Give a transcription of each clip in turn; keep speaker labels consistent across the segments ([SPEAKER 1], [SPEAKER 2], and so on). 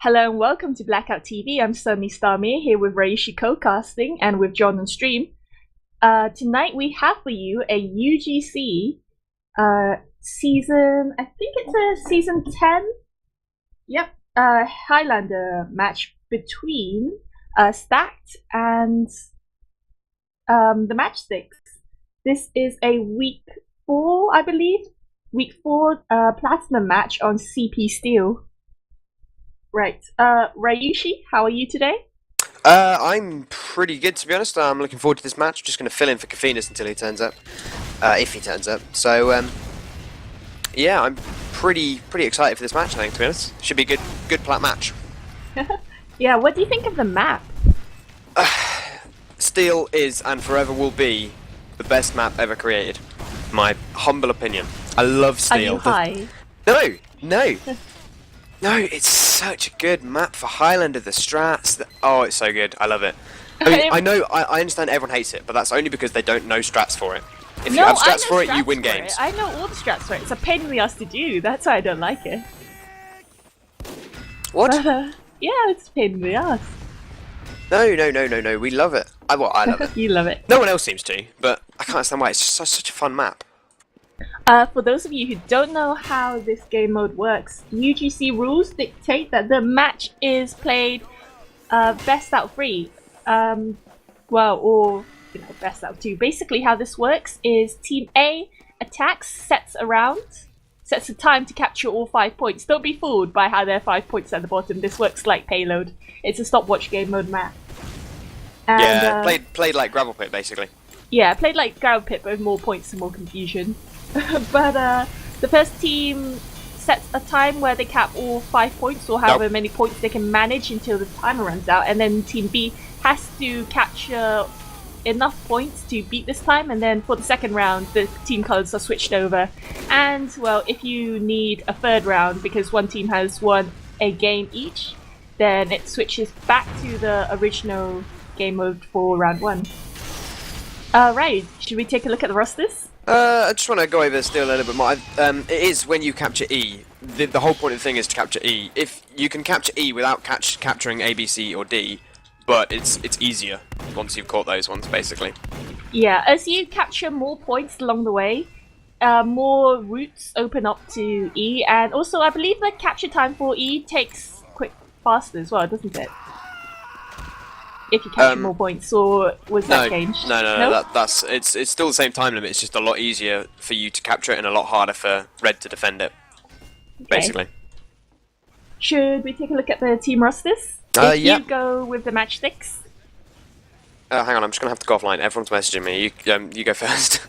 [SPEAKER 1] Hello and welcome to Blackout TV. I'm Sunny Starmere here with Raishi co-casting and with John on stream. Tonight we have for you a UGC season, I think it's a season 10? Yep, Highlander match between Stacked and the Matchsticks. This is a week 4, I believe. Week 4 Platinum match on CP Steel. Right. Ryushi, how are you today?
[SPEAKER 2] I'm pretty good, to be honest. I'm looking forward to this match. Just going to fill in for Kafinas until he turns up, if he turns up. So, yeah, I'm pretty excited for this match, I think, to be honest. Should be a good plat match.
[SPEAKER 1] Yeah, what do you think of the map?
[SPEAKER 2] Steel is and forever will be the best map ever created. My humble opinion. I love Steel.
[SPEAKER 1] Are you high?
[SPEAKER 2] No. No, it's such a good map for Highlander, the strats. Oh, it's so good. I love it. I mean, I understand everyone hates it, but that's only because they don't know strats for it. If you have strats for it, you win games.
[SPEAKER 1] I know all the strats for it. It's a pain in the ass to do. That's why I don't like it.
[SPEAKER 2] What?
[SPEAKER 1] But, yeah, it's a pain in the ass.
[SPEAKER 2] No. We love it. I love it.
[SPEAKER 1] You love it.
[SPEAKER 2] No one else seems to, but I can't understand why. It's just such a fun map.
[SPEAKER 1] For those of you who don't know how this game mode works, UGC rules dictate that the match is played best out of 3. Or best out of 2. Basically how this works is Team A attacks, sets a time to capture all 5 points. Don't be fooled by how there are 5 points at the bottom. This works like Payload. It's a stopwatch game mode map. And,
[SPEAKER 2] yeah, played like Gravel Pit, basically.
[SPEAKER 1] Yeah, played like Gravel Pit, but with more points and more confusion. But the first team sets a time where they cap all 5 points or however many points they can manage until the timer runs out, and then Team B has to capture enough points to beat this time, and then for the second round the team colours are switched over. And well, if you need a third round because one team has won a game each, then it switches back to the original game mode for round 1. Right, should we take a look at the rosters?
[SPEAKER 2] I just want to go over Steel a little bit more. It is when you capture E. The whole point of the thing is to capture E. If you can capture E without capturing A, B, C, or D, but it's easier once you've caught those ones, basically.
[SPEAKER 1] Yeah, as you capture more points along the way, more routes open up to E, and also I believe the capture time for E takes faster as well, doesn't it? If you capture more points, or was that changed?
[SPEAKER 2] No. It's still the same time limit. It's just a lot easier for you to capture it and a lot harder for Red to defend it. Okay. Basically.
[SPEAKER 1] Should we take a look at the team rosters? You go with the Matchsticks.
[SPEAKER 2] Hang on, I'm just gonna have to go offline. Everyone's messaging me. You go first.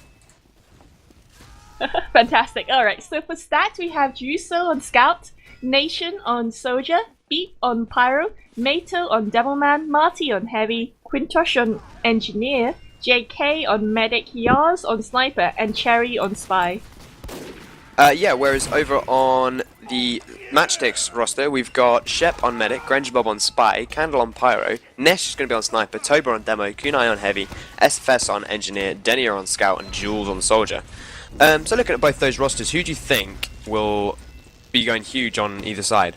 [SPEAKER 1] Fantastic. All right. So for stats, we have Juso on Scout, Nation on Soldier, Beat on Pyro, Mato on Devilman, Marty on Heavy, Quintosh on Engineer, JK on Medic, Yars on Sniper, and Cherry on Spy.
[SPEAKER 2] Yeah, whereas over on the Matchsticks roster, we've got Shep on Medic, Granger Bob on Spy, Candle on Pyro, Nesh is going to be on Sniper, Toba on Demo, Kunai on Heavy, SFS on Engineer, Denier on Scout, and Jules on Soldier. So looking at both those rosters, who do you think will be going huge on either side?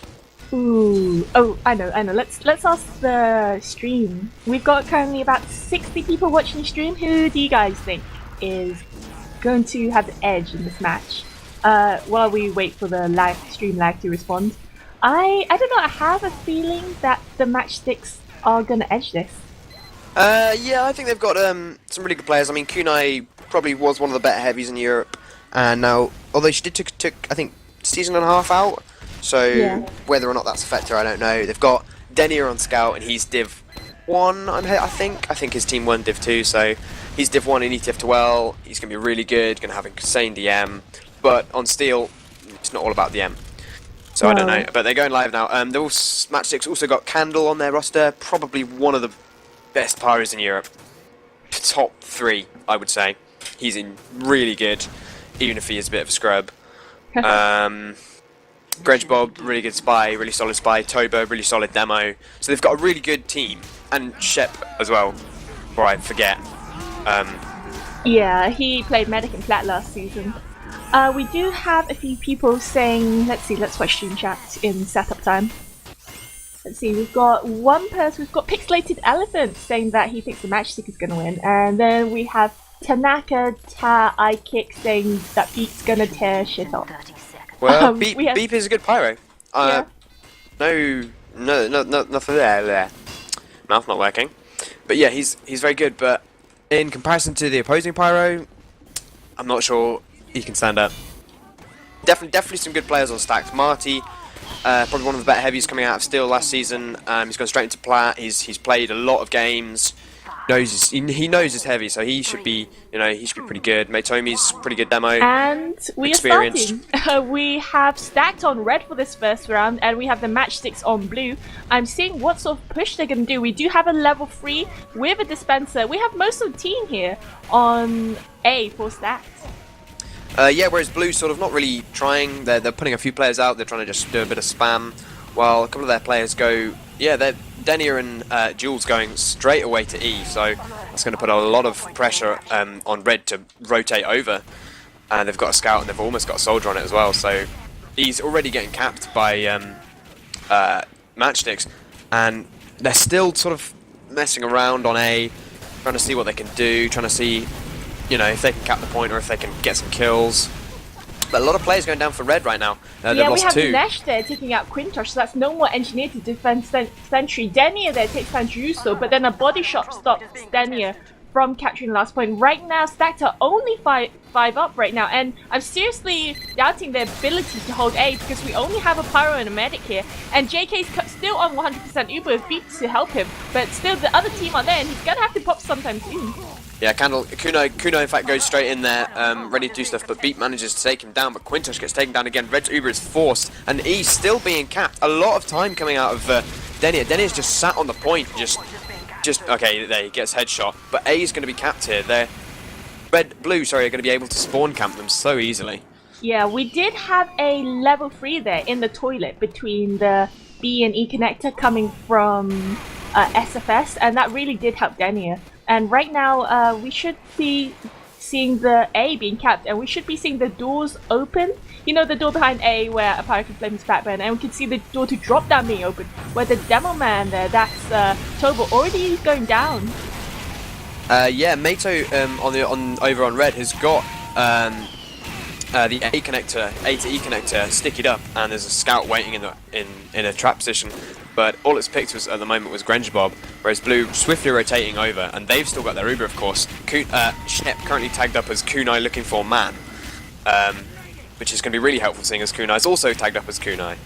[SPEAKER 1] Ooh, oh, I know. Let's ask the stream. We've got currently about 60 people watching the stream. Who do you guys think is going to have the edge in this match? While we wait for the stream lag to respond. I don't know, I have a feeling that the Matchsticks are gonna edge this.
[SPEAKER 2] Yeah, I think they've got some really good players. I mean, Kunai probably was one of the better heavies in Europe, and now, although she did took I think season and a half out, so whether or not that's a factor, I don't know. They've got Denier on Scout, and he's Div 1, I think his team won Div 2, so he's Div 1 in ETF 12, he's going to be really good, going to have insane DM, but on Steel, it's not all about DM. So I don't know, but they're going live now. Matchsticks also got Candle on their roster, probably one of the best pyros in Europe. Top 3, I would say. He's in really good, even if he is a bit of a scrub. Greg Bob, really good Spy, really solid Spy. Toba, really solid Demo. So they've got a really good team. And Shep as well, before I forget.
[SPEAKER 1] Yeah, he played Medic and Flat last season. We do have a few people saying, let's watch stream chat in setup time. Let's see, we've got one person, we've got Pixelated Elephant saying that he thinks the Matchstick is going to win. And then we have Tanaka Ta I Kick saying that Beep's going to tear shit off.
[SPEAKER 2] Well, Beep is a good pyro.
[SPEAKER 1] Yeah.
[SPEAKER 2] No, nothing there. Mouth not working. But yeah, he's very good. But in comparison to the opposing pyro, I'm not sure he can stand up. Definitely some good players on Stacks. Marty, probably one of the better heavies coming out of Steel last season. He's gone straight into Plat. He's played a lot of games. He knows his heavy, so he should be, he should be pretty good. Matomi's pretty good demo.
[SPEAKER 1] And we are starting. We have Stacked on red for this first round, and we have the Matchsticks on blue. I'm seeing what sort of push they're going to do. We do have a level 3 with a dispenser. We have most of the team here on A for Stacked.
[SPEAKER 2] Yeah, whereas blue sort of not really trying. They're putting a few players out. They're trying to just do a bit of spam, while a couple of their players go. Yeah, they're Denia and Jules going straight away to E, so that's going to put a lot of pressure on red to rotate over. And they've got a scout and they've almost got a soldier on it as well, so he's already getting capped by Matchsticks, and they're still sort of messing around on A, trying to see what they can do, trying to see, if they can cap the point or if they can get some kills. But a lot of players going down for red right now.
[SPEAKER 1] Yeah, we have
[SPEAKER 2] two.
[SPEAKER 1] Nesh there taking out Quintosh, so that's no more engineer to defend Sentry. Denia there takes down Juso, but then a body shot stops Denia from capturing the last point. Right now, Stacked are only five up right now, and I'm seriously doubting their ability to hold A because we only have a pyro and a medic here, and JK's still on 100% Uber with Beep to help him, but still the other team are there, and he's gonna have to pop sometime soon.
[SPEAKER 2] Yeah, Kuno in fact goes straight in there, ready to do stuff, but Beep manages to take him down, but Quintosh gets taken down again. Red's Uber is forced, and E's still being capped. A lot of time coming out of Denia. Denia's just sat on the point, just okay, there he gets headshot, but A is going to be capped here. They're blue, are going to be able to spawn camp them so easily.
[SPEAKER 1] Yeah, we did have a level 3 there in the toilet between the B and E connector coming from SFS, and that really did help Denia. And right now, we should be seeing the A being capped, and we should be seeing the doors open. You know, the door behind A where a pyro can flame his backburn, and we can see the door to drop down being open, where the demo man there, that's Tobo, already going down.
[SPEAKER 2] Yeah, Mato over on red has got the A connector, A to E connector, stickied up, and there's a scout waiting in a trap position. But all it's picked at the moment was Granger Bob, whereas blue swiftly rotating over, and they've still got their Uber, of course. Shep currently tagged up as Kunai looking for man, which is going to be really helpful, seeing as Kunai's also tagged up as Kunai.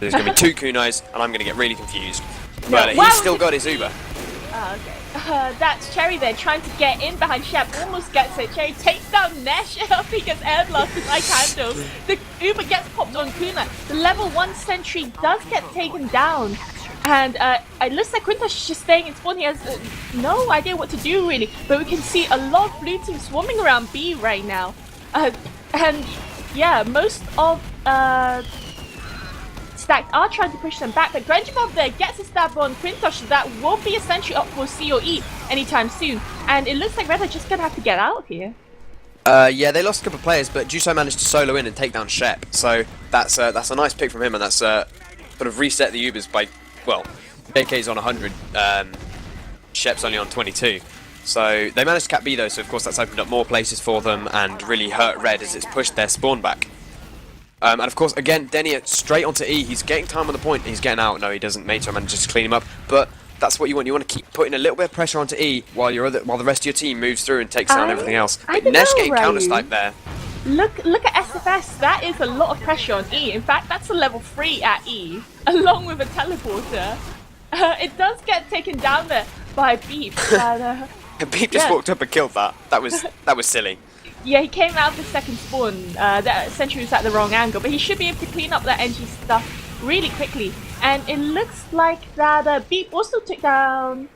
[SPEAKER 2] There's going to be two Kunais, and I'm going to get really confused. But he's still got his Uber.
[SPEAKER 1] Oh, okay. That's Cherry there trying to get in behind Shep, almost gets it. Cherry takes down Nesh because Air Blast is like handle. The Uber gets popped on Kunai. The level 1 sentry does get taken down. And it looks like Quintosh is just staying in spawn. He has no idea what to do really. But we can see a lot of blue team swarming around B right now. And yeah, most of Stacked are trying to push them back. But Granger Bob there gets a stab on Quintosh. That won't be a sentry up for C or E anytime soon. And it looks like Red are just going to have to get out here.
[SPEAKER 2] Yeah, they lost a couple of players, but Juso managed to solo in and take down Shep. So that's a nice pick from him, and that's sort of reset the Ubers by, well, JK's on 100, Shep's only on 22. So they managed to cap B though, so of course that's opened up more places for them and really hurt Red as it's pushed their spawn back. And of course, again, Denia straight onto E. He's getting time on the point. He's getting out. No, he doesn't. Mato manages to clean him up. But that's what you want. You want to keep putting a little bit of pressure onto E while the rest of your team moves through and takes down everything else. But Nesh getting counter-sniped there.
[SPEAKER 1] Look at SFS. That is a lot of pressure on E. In fact, that's a level 3 at E, along with a teleporter. It does get taken down there by Beep. But,
[SPEAKER 2] Beep just walked up and killed that. That was silly.
[SPEAKER 1] Yeah, he came out of the second spawn. That sentry was at the wrong angle, but he should be able to clean up that NG stuff really quickly. And it looks like that Beep also took down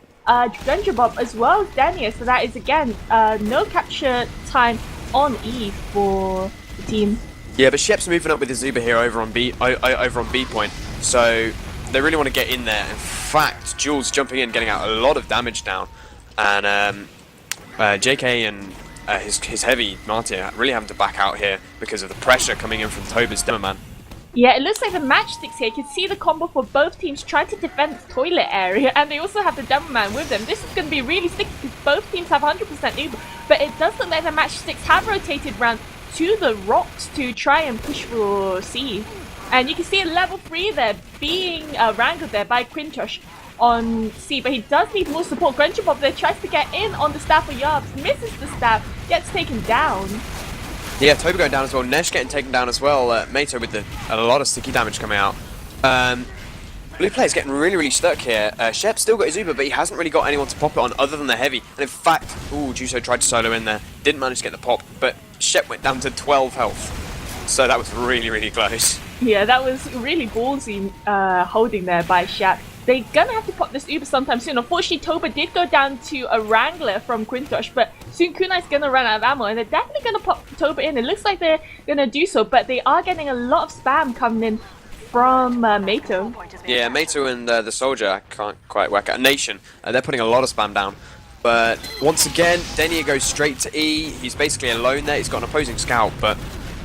[SPEAKER 1] Granger Bob as well as Denia, so that is again no capture time on E for the team.
[SPEAKER 2] Yeah, but Shep's moving up with his Uber here over on B point, so they really want to get in there. In fact, Jules jumping in, getting out a lot of damage down, and JK and his heavy Marty really having to back out here because of the pressure coming in from Toba's Demoman.
[SPEAKER 1] Yeah, it looks like the Matchsticks here. You can see the combo for both teams trying to defend the toilet area, and they also have the Demo Man with them. This is going to be really sticky because both teams have 100% Uber, but it does look like the Matchsticks have rotated round to the rocks to try and push for C. And you can see a level 3 there being wrangled there by Quintosh on C, but he does need more support. Grunchbob there tries to get in on the staff for Yarbs, misses the staff, gets taken down.
[SPEAKER 2] Yeah, Toba going down as well. Nesh getting taken down as well. Mato with a lot of sticky damage coming out. Blue player's getting really stuck here. Shep still got his Uber, but he hasn't really got anyone to pop it on other than the heavy. And in fact, Juso tried to solo in there. Didn't manage to get the pop, but Shep went down to 12 health. So that was really close.
[SPEAKER 1] Yeah, that was really ballsy holding there by Shep. They're gonna have to pop this Uber sometime soon. Unfortunately, Toba did go down to a Wrangler from Quintosh, but soon Kunai's gonna run out of ammo, and they're definitely gonna pop Toba in. It looks like they're gonna do so, but they are getting a lot of spam coming in from Mato.
[SPEAKER 2] Yeah, Mato and the Soldier, I can't quite work out. Nation, they're putting a lot of spam down. But once again, Denia goes straight to E. He's basically alone there. He's got an opposing scout, but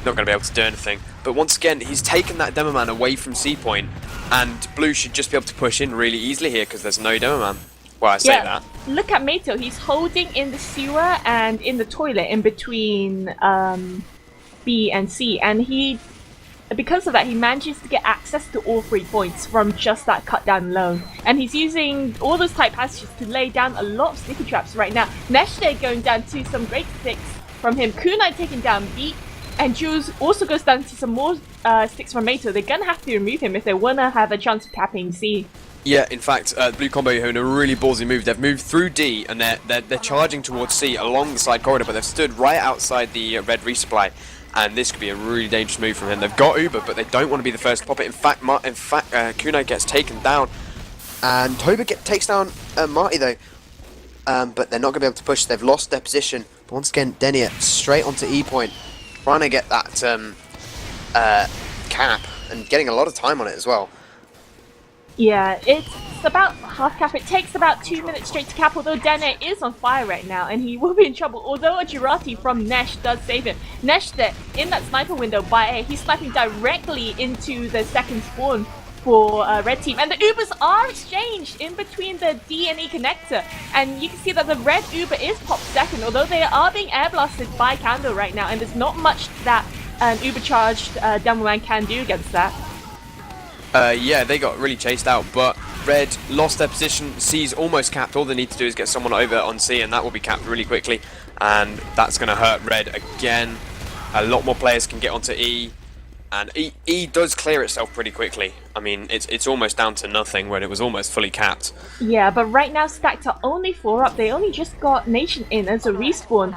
[SPEAKER 2] not going to be able to do anything. But once again, he's taken that Demo Man away from C point, and Blue should just be able to push in really easily here because there's no Demo Man. Well, I say that.
[SPEAKER 1] Look at Mato. He's holding in the sewer and in the toilet in between B and C, and because of that, he manages to get access to all 3 points from just that cut down alone. And he's using all those tight passages to lay down a lot of sticky traps right now. Neshde going down to some great sticks from him. Kunai taking down B. And Jules also goes down to some more sticks from Mato. They're going to have to remove him if they want to have a chance of capping C.
[SPEAKER 2] Yeah, in fact, Blue Combo are in a really ballsy move. They've moved through D, and they're charging towards C along the side corridor, but they've stood right outside the red resupply. And this could be a really dangerous move from him. They've got Uber, but they don't want to be the first to pop it. In fact, Kunai gets taken down. And Toba takes down Marty, though. But they're not going to be able to push. They've lost their position. But once again, Denia straight onto E point. Trying to get that cap and getting a lot of time on it as well.
[SPEAKER 1] Yeah, it's about half cap. It takes about 2 minutes straight to cap, although Dene is on fire right now and he will be in trouble. Although a Girati from Nesh does save him. Nesh there in that sniper window by A, he's sniping directly into the second spawn for red team, and the Ubers are exchanged in between the D and E connector, and you can see that the red Uber is popped second, although they are being air blasted by Candle right now, and there's not much that an Uber charged Demo Man can do against that.
[SPEAKER 2] Yeah, they got really chased out, but red lost their position. C's almost capped. All they need to do is get someone over on C, and that will be capped really quickly, and that's going to hurt red again. A lot more players can get onto E. And E does clear itself pretty quickly. I mean, it's almost down to nothing when it was almost fully capped.
[SPEAKER 1] Yeah, but right now Stacked are only 4 up. They only just got Nation in as a respawn.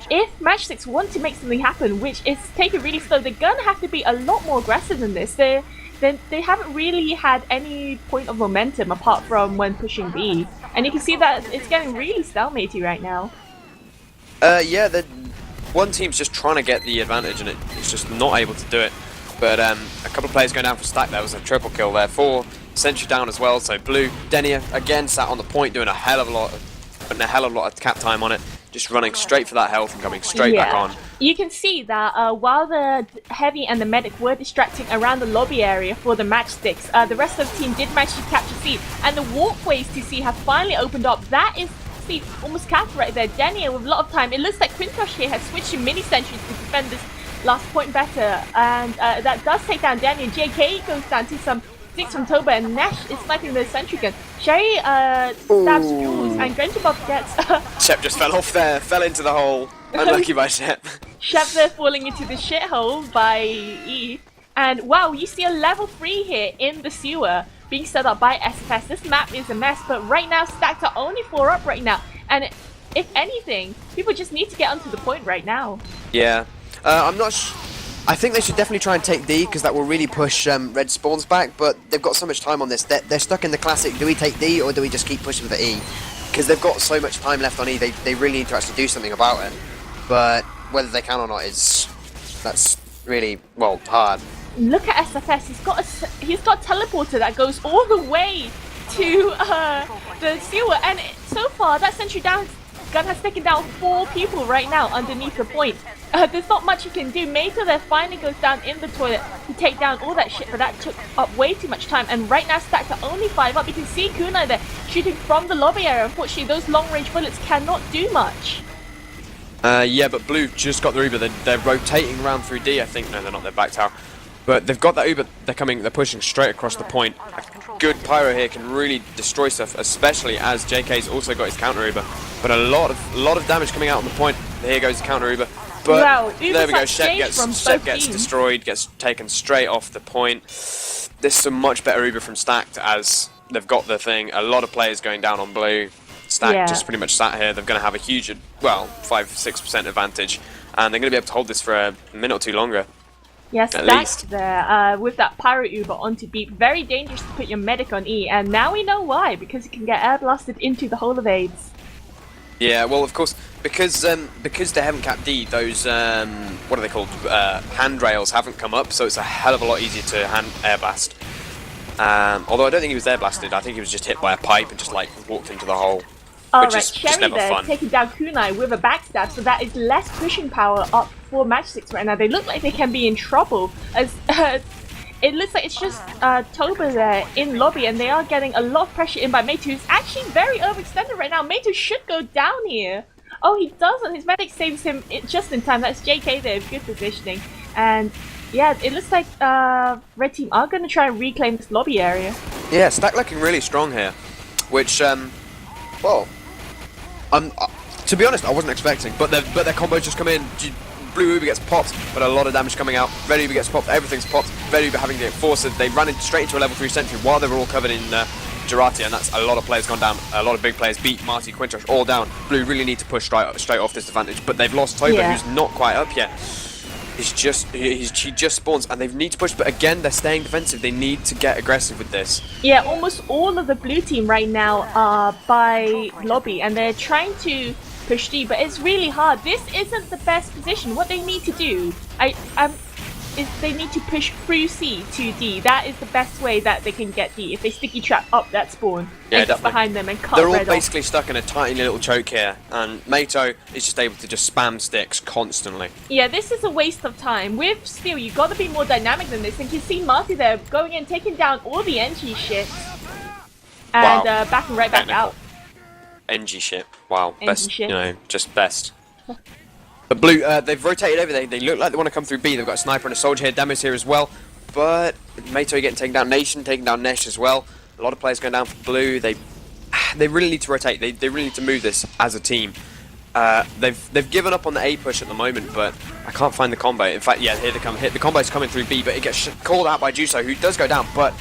[SPEAKER 1] If Matchsticks want to make something happen, which is taking really slow, they're gonna have to be a lot more aggressive than this. They haven't really had any point of momentum apart from when pushing B. And you can see that it's getting really stalematy right now.
[SPEAKER 2] Yeah, one team's just trying to get the advantage and it's just not able to do it. But a couple of players going down for Stack. There was a triple kill there. 4 Sentry down as well. So Blue, Denia again sat on the point doing a hell of a lot of cap time on it. Just running straight for that health and coming straight back on.
[SPEAKER 1] You can see that while the Heavy and the Medic were distracting around the lobby area for the Matchsticks, the rest of the team did manage to capture C. And the walkways to C have finally opened up. That is almost capped right there. Denia with a lot of time. It looks like Quintosh here has switched to mini sentries to defend this last point better, and that does take down Denia. JK goes down to some sticks from Toba, and Nesh is sniping the sentry gun. Sherry stabs Jules, and Grunchbob gets
[SPEAKER 2] Shep just fell off there, fell into the hole. Unlucky by Shep.
[SPEAKER 1] Shep there falling into the shithole by E. And wow, you see a level 3 here in the sewer being set up by SFS. This map is a mess, but right now Stacked are only 4 up right now. And if anything, people just need to get onto the point right now.
[SPEAKER 2] Yeah. I'm not I think they should definitely try and take D, because that will really push red spawns back, but they've got so much time on this. They're stuck in the classic, do we take D or do we just keep pushing for E? Because they've got so much time left on E, they really need to actually do something about it. But whether they can or not that's really, well, hard.
[SPEAKER 1] Look at SFS, he's got a teleporter that goes all the way to the sewer, and so far that sentry down Gun has taken down 4 people right now underneath the point. There's not much you can do. Mato there finally goes down in the toilet to take down all that shit, but that took up way too much time. And right now, Stacked are only 5 up. You can see Kunai there shooting from the lobby area. Unfortunately, those long-range bullets cannot do much.
[SPEAKER 2] Yeah, but Blue just got the Uber. They're rotating around through D, I think. No, they're not. They're back tower. But they've got that Uber. They're pushing straight across the point. A good pyro here can really destroy stuff, especially as JK's also got his counter Uber. But a lot of damage coming out on the point. Here goes the counter Uber. But
[SPEAKER 1] wow,
[SPEAKER 2] there we go. Shep gets destroyed, gets taken straight off the point. There's some much better Uber from Stacked as they've got the thing. A lot of players going down on Blue. Stacked just pretty much sat here. They're going to have a huge, well, 5-6% advantage, and they're going to be able to hold this for a minute or two longer.
[SPEAKER 1] Yes, Stacked there with that Pyro Uber onto B. Very dangerous to put your medic on E, and now we know why, because you can get air blasted into the hole of AIDS.
[SPEAKER 2] Yeah, well, of course, because they haven't capped D, those what are they called? Handrails haven't come up, so it's a hell of a lot easier to air blast. Although I don't think he was air blasted. I think he was just hit by a pipe and just like walked into the hole.
[SPEAKER 1] Alright, Cherry there taking down Kunai with a backstab, so that is less pushing power up for Matchsticks right now. They look like they can be in trouble as it looks like it's just Toba there in lobby, and they are getting a lot of pressure in by Mato, who's actually very overextended right now. Mato should go down here. Oh, he doesn't. His medic saves him just in time. That's JK there with good positioning. And yeah, it looks like Red Team are going to try and reclaim this lobby area.
[SPEAKER 2] Yeah, Stack looking really strong here, which, well, to be honest, I wasn't expecting, but their combos just come in. Blue Uber gets popped, but a lot of damage coming out. Red Uber gets popped, everything's popped. Red Uber having to get forced. They ran straight into a level 3 sentry while they were all covered in Girati, and that's a lot of players gone down. A lot of big players beat Marty, Quintosh, all down. Blue really need to push straight off this advantage, but they've lost Toba, who's not quite up yet. She just spawns, and they need to push, but again, they're staying defensive. They need to get aggressive with this.
[SPEAKER 1] Yeah, almost all of the blue team right now are by lobby, and they're trying to push D, but it's really hard. This isn't the best position. What they need to do, is they need to push through C to D. That is the best way that they can get D. If they sticky trap up that spawn, and get behind them and cut
[SPEAKER 2] They're all
[SPEAKER 1] Red
[SPEAKER 2] basically
[SPEAKER 1] off.
[SPEAKER 2] stuck in a tiny little choke here, and Mato is just able to just spam sticks constantly.
[SPEAKER 1] Yeah, this is a waste of time. With Steel, you got to be more dynamic than this. And you see Marty there going in, taking down all the NG shit, and backing right back out.
[SPEAKER 2] NG shit. Wow.
[SPEAKER 1] NG
[SPEAKER 2] best.
[SPEAKER 1] shit.
[SPEAKER 2] You know, just best. But Blue, they've rotated over. They look like they want to come through B. They've got a sniper and a soldier here. Demos here as well. But Mato getting taken down. Nation taking down Nesh as well. A lot of players going down for Blue. They really need to rotate. They really need to move this as a team. They've given up on the A push at the moment, but I can't find the combo. In fact, yeah, here they come. The combo's coming through B, but it gets called out by Juso, who does go down. But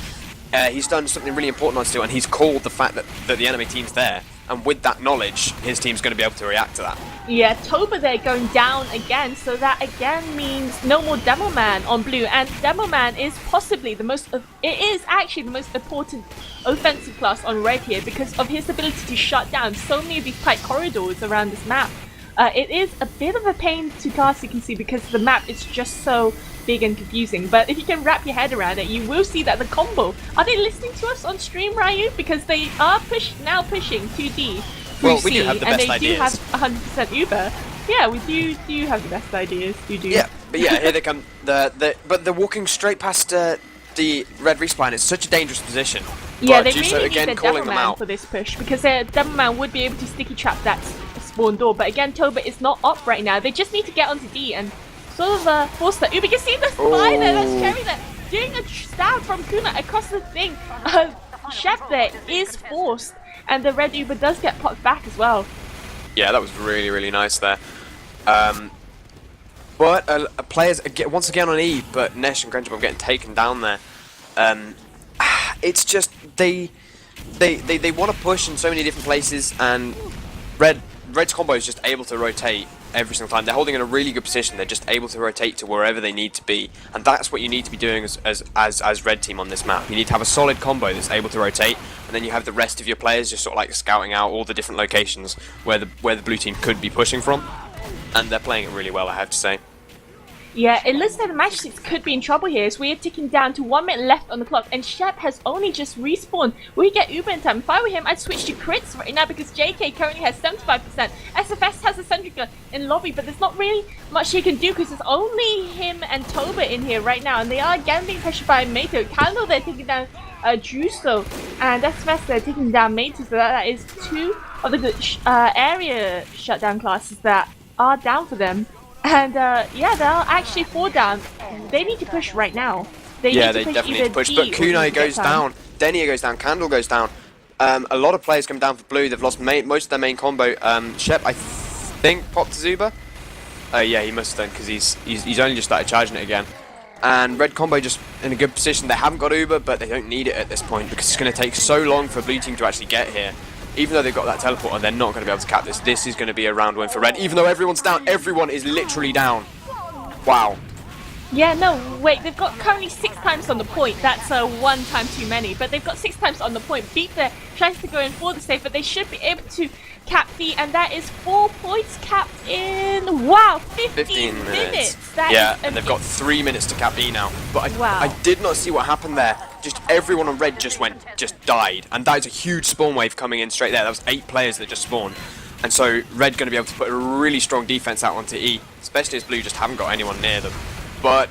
[SPEAKER 2] he's done something really important on Steel, and he's called the fact that the enemy team's there. And with that knowledge, his team's going to be able to react to that.
[SPEAKER 1] Yeah, Toba there going down again, so that again means no more Demo Man on Blue, and Demo Man is possibly the most, it is actually the most important offensive class on Red here because of his ability to shut down so many of these tight corridors around this map. It is a bit of a pain to cast, you can see, because the map is just so big and confusing, but if you can wrap your head around it, you will see that the combo, are they listening to us on stream, Ryu? Because they are now pushing 2D through
[SPEAKER 2] well, we
[SPEAKER 1] C,
[SPEAKER 2] do have the
[SPEAKER 1] and
[SPEAKER 2] best
[SPEAKER 1] they
[SPEAKER 2] ideas.
[SPEAKER 1] do have 100% Uber. Yeah, we do have the best ideas, you do.
[SPEAKER 2] Yeah, but yeah, here they come. But they're walking straight past the red respawn. It's such a dangerous position.
[SPEAKER 1] Yeah,
[SPEAKER 2] but
[SPEAKER 1] they
[SPEAKER 2] Juso
[SPEAKER 1] really
[SPEAKER 2] again
[SPEAKER 1] need their
[SPEAKER 2] calling
[SPEAKER 1] Devil
[SPEAKER 2] them
[SPEAKER 1] Man
[SPEAKER 2] out.
[SPEAKER 1] for this push, because their Devil Man would be able to sticky trap that spawn door, but again, Toba is not up right now. They just need to get onto D and sort of force that. Uber, you can see the spy there, that's Cherry there, doing a stab from Kuna across the thing. Chef there is forced, and the red Uber does get popped back as well.
[SPEAKER 2] Yeah, that was really, really nice there. But players once again on E, but Nesh and Grenjabov getting taken down there. It's just they want to push in so many different places, and Red's combo is just able to rotate every single time. They're holding in a really good position. They're just able to rotate to wherever they need to be, and that's what you need to be doing as Red Team on this map. You need to have a solid combo that's able to rotate, and then you have the rest of your players just sort of like scouting out all the different locations where the blue team could be pushing from, and they're playing it really well, I have to say.
[SPEAKER 1] Yeah, it looks like the Matchsticks could be in trouble here as we are ticking down to 1 minute left on the clock and Shep has only just respawned. Will he get Uber in time? If I were him, I'd switch to crits right now because JK currently has 75%. SFS has a Sentry in lobby, but there's not really much he can do because there's only him and Toba in here right now and they are again being pressured by Mato. Candle, they're taking down Juso, and SFS, they're taking down Mato, so that is 2 of the good area shutdown classes that are down for them. And yeah, they'll actually fall down. They need to push right now. They
[SPEAKER 2] definitely need to push. But Kunai goes down, Denia goes down, Candle goes down. A lot of players come down for blue. They've lost most of their main combo. Shep, I think, popped to Zuba. Yeah, he must have done because he's only just started charging it again. And red combo just in a good position. They haven't got Uber, but they don't need it at this point because it's going to take so long for blue team to actually get here. Even though they've got that teleporter, they're not going to be able to cap this. This is going to be a round win for red. Even though everyone's down, everyone is literally down. Wow.
[SPEAKER 1] Yeah, no, wait, they've got currently 6 times on the point. That's 1 time too many, but they've got 6 times on the point. Beat there tries to go in for the save, but they should be able to cap the, and that is 4 points capped in, wow, 15 minutes.
[SPEAKER 2] Yeah, and they've got 3 minutes to cap E now. But I did not see what happened there. Just everyone on red just died. And that is a huge spawn wave coming in straight there. That was 8 players that just spawned. And so red going to be able to put a really strong defense out onto E, especially as blue just haven't got anyone near them. But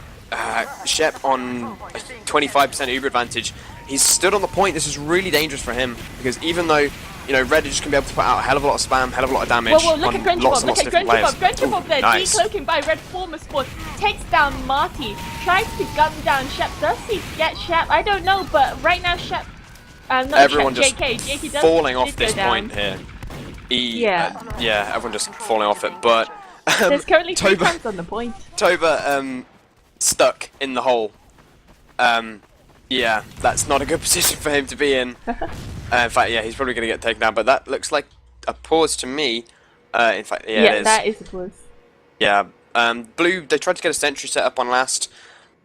[SPEAKER 2] Shep on 25% Uber advantage, he's stood on the point. This is really dangerous for him because even though, you know, red is just going to be able to put out a hell of a lot of spam, hell of a lot of damage
[SPEAKER 1] look
[SPEAKER 2] on
[SPEAKER 1] at Grenchbob,
[SPEAKER 2] lots and lots of different players.
[SPEAKER 1] Grenchbob there,
[SPEAKER 2] nice.
[SPEAKER 1] decloaking by red former spawn, takes down Marty, tries to gun down Shep. Does he get Shep? I don't know, but right now Shep,
[SPEAKER 2] everyone
[SPEAKER 1] Shep,
[SPEAKER 2] just
[SPEAKER 1] JK does,
[SPEAKER 2] falling off this point here. Yeah, everyone just falling off it, but
[SPEAKER 1] there's currently 3 times on the point.
[SPEAKER 2] Toba stuck in the hole. Yeah, that's not a good position for him to be in. In fact, yeah, he's probably going to get taken down, but that looks like a pause to me. In fact, yeah, it is.
[SPEAKER 1] That is a pause.
[SPEAKER 2] Yeah, blue, they tried to get a sentry set up on last,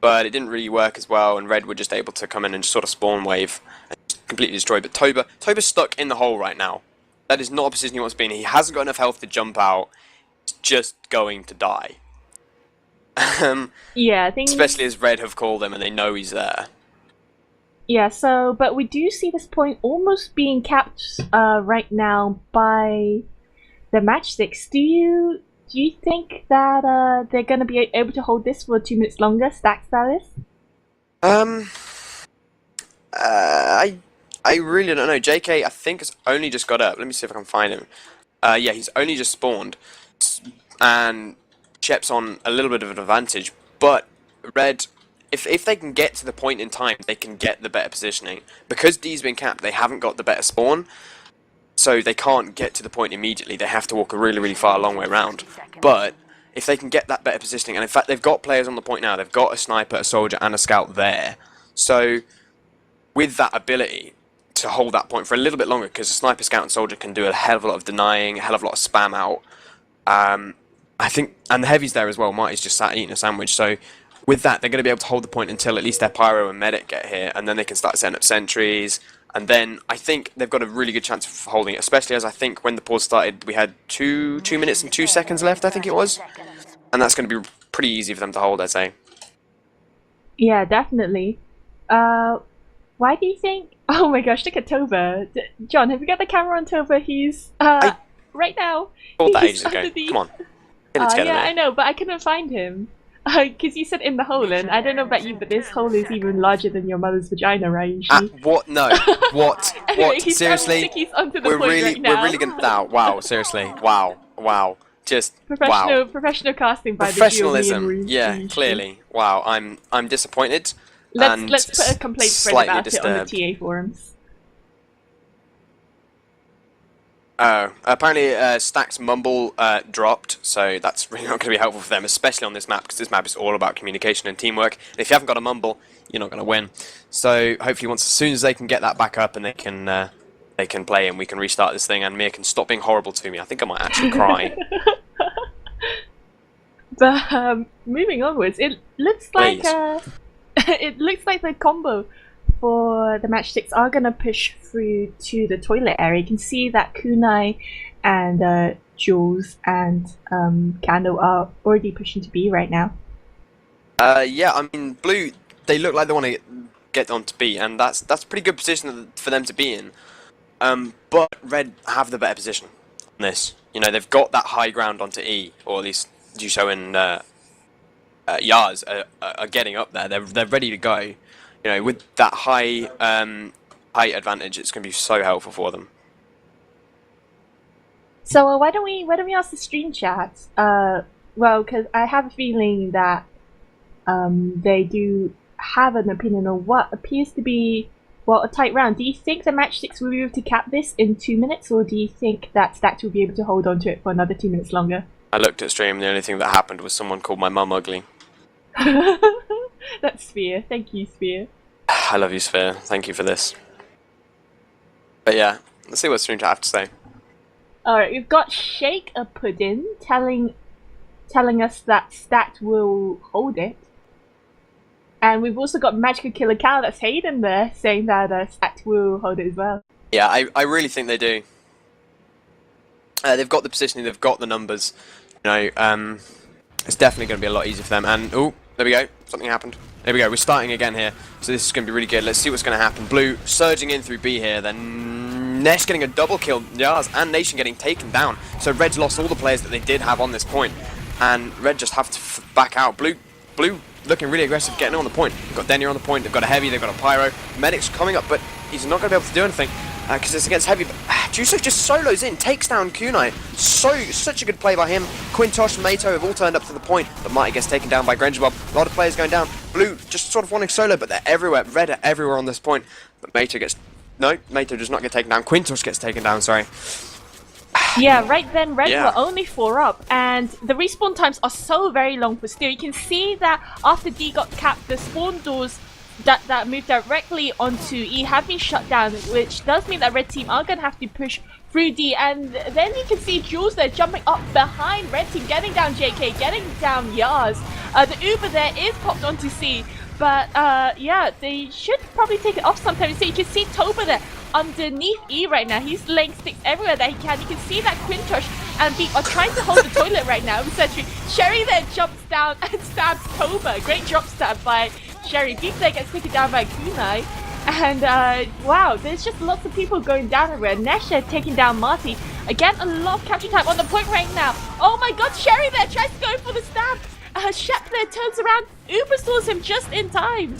[SPEAKER 2] but it didn't really work as well, and red were just able to come in and just sort of spawn wave and just completely destroy. But Toba's stuck in the hole right now. That is not a position he wants to be in. He hasn't got enough health to jump out. He's just going to die.
[SPEAKER 1] Yeah, I think...
[SPEAKER 2] Especially as red have called him and they know he's there.
[SPEAKER 1] Yeah, so, but we do see this point almost being capped right now by the Matchsticks. Do you think that they're going to be able to hold this for 2 minutes longer, Stacks that is?
[SPEAKER 2] I really don't know. JK, I think, has only just got up. Let me see if I can find him. Yeah, he's only just spawned. And Shep's on a little bit of an advantage. But red, if they can get to the point in time, they can get the better positioning. Because D's been capped, they haven't got the better spawn. So they can't get to the point immediately. They have to walk a really, really far, long way around. But if they can get that better positioning, and in fact, they've got players on the point now. They've got a sniper, a soldier, and a scout there. So with that ability to hold that point for a little bit longer, because a sniper, scout, and soldier can do a hell of a lot of denying, a hell of a lot of spam out. I think, and the heavy's there as well. Marty's just sat eating a sandwich. So with that, they're going to be able to hold the point until at least their pyro and medic get here, and then they can start setting up sentries. And then I think they've got a really good chance of holding it, especially as I think when the pause started, we had 2 minutes and 2 seconds left, I think it was. And that's going to be pretty easy for them to hold, I'd say.
[SPEAKER 1] Yeah, definitely. Why do you think... Oh my gosh, look at Toba. John, have you got the camera on Toba? He's... right now.
[SPEAKER 2] Thought that ages ago. Come on. Get it together,
[SPEAKER 1] yeah,
[SPEAKER 2] mate.
[SPEAKER 1] I know, but I couldn't find him. Because you said in the hole, and I don't know about you, but this hole is even larger than your mother's vagina, right?
[SPEAKER 2] What? No. What?
[SPEAKER 1] Anyway,
[SPEAKER 2] What? Seriously? We're really gonna... Oh, wow, seriously. Wow. Just, wow.
[SPEAKER 1] Professional casting by
[SPEAKER 2] Professionalism. Yeah, clearly. Wow, I'm disappointed.
[SPEAKER 1] Let's put a complaint thread about it on the TA forums.
[SPEAKER 2] Oh, apparently Stack's mumble dropped, so that's really not going to be helpful for them, especially on this map, because this map is all about communication and teamwork. And if you haven't got a mumble, you're not going to win. So hopefully, as soon as they can get that back up and they can play and we can restart this thing, and Mia can stop being horrible to me, I think I might actually cry.
[SPEAKER 1] But moving onwards, it looks like the combo for the Matchsticks are going to push through to the toilet area. You can see that Kunai and Jules and Kando are already pushing to B right now.
[SPEAKER 2] Yeah, I mean, blue, they look like they want to get on to B, and that's a pretty good position for them to be in. But red have the better position on this. You know, they've got that high ground onto E, or at least Jusho and Yars are getting up there. They're ready to go. You know, with that high height advantage, it's going to be so helpful for them.
[SPEAKER 1] So why don't we ask the stream chat? Well, because I have a feeling that they do have an opinion on what appears to be, well, a tight round. Do you think the Matchsticks will be able to cap this in 2 minutes, or do you think that Stacked will be able to hold on to it for another 2 minutes longer?
[SPEAKER 2] I looked at stream, the only thing that happened was someone called my mum ugly.
[SPEAKER 1] That's Sphere. Thank you, Sphere.
[SPEAKER 2] I love you, Sphere. Thank you for this. But yeah, let's see what stream chat have to say.
[SPEAKER 1] Alright, we've got Shake a Puddin telling us that Stacked will hold it. And we've also got Magical Killer Cow, that's Hayden there, saying that Stacked will hold it as well.
[SPEAKER 2] Yeah, I really think they do. They've got the positioning, they've got the numbers. You know, it's definitely going to be a lot easier for them. And, oh, there we go. Something happened. There we go. We're starting again here. So this is going to be really good. Let's see what's going to happen. Blue surging in through B here. Then Nesh getting a double kill. Yars and Nation getting taken down. So Red's lost all the players that they did have on this point. And Red just have to back out. Blue looking really aggressive, getting on the point. They've got Denier on the point. They've got a Heavy. They've got a Pyro. Medic's coming up, but he's not going to be able to do anything. Because it's against Heavy, but Jusho just solos in, takes down Kunai. Such a good play by him. Quintosh and Mato have all turned up to the point, but Mighty gets taken down by Grangerbob. A lot of players going down. Blue just sort of wanting solo, but they're everywhere. Red are everywhere on this point. But Mato gets... No, Mato does not get taken down. Quintosh gets taken down, sorry.
[SPEAKER 1] Yeah, right then Red were only 4 up, and the respawn times are so very long for Steel. You can see that after D got capped, the spawn doors that move directly onto E have been shut down, which does mean that Red team are going to have to push through D. And then you can see Jules there jumping up behind Red team, getting down JK, getting down Yars. The Uber there is popped onto C, but yeah, they should probably take it off sometime. So you can see Toba there underneath E right now. He's laying sticks everywhere that he can. You can see that Quintosh and B are trying to hold the toilet right now. Sherry there jumps down and stabs Toba. Great drop stab by Sherry. Beep there gets taken down by Kunai. And wow, there's just lots of people going down everywhere. Nesha taking down Marty. Again, a lot of capture time on the point right now. Oh my god, Sherry there tries to go for the stab. Shep there turns around, Uber stores him just in time.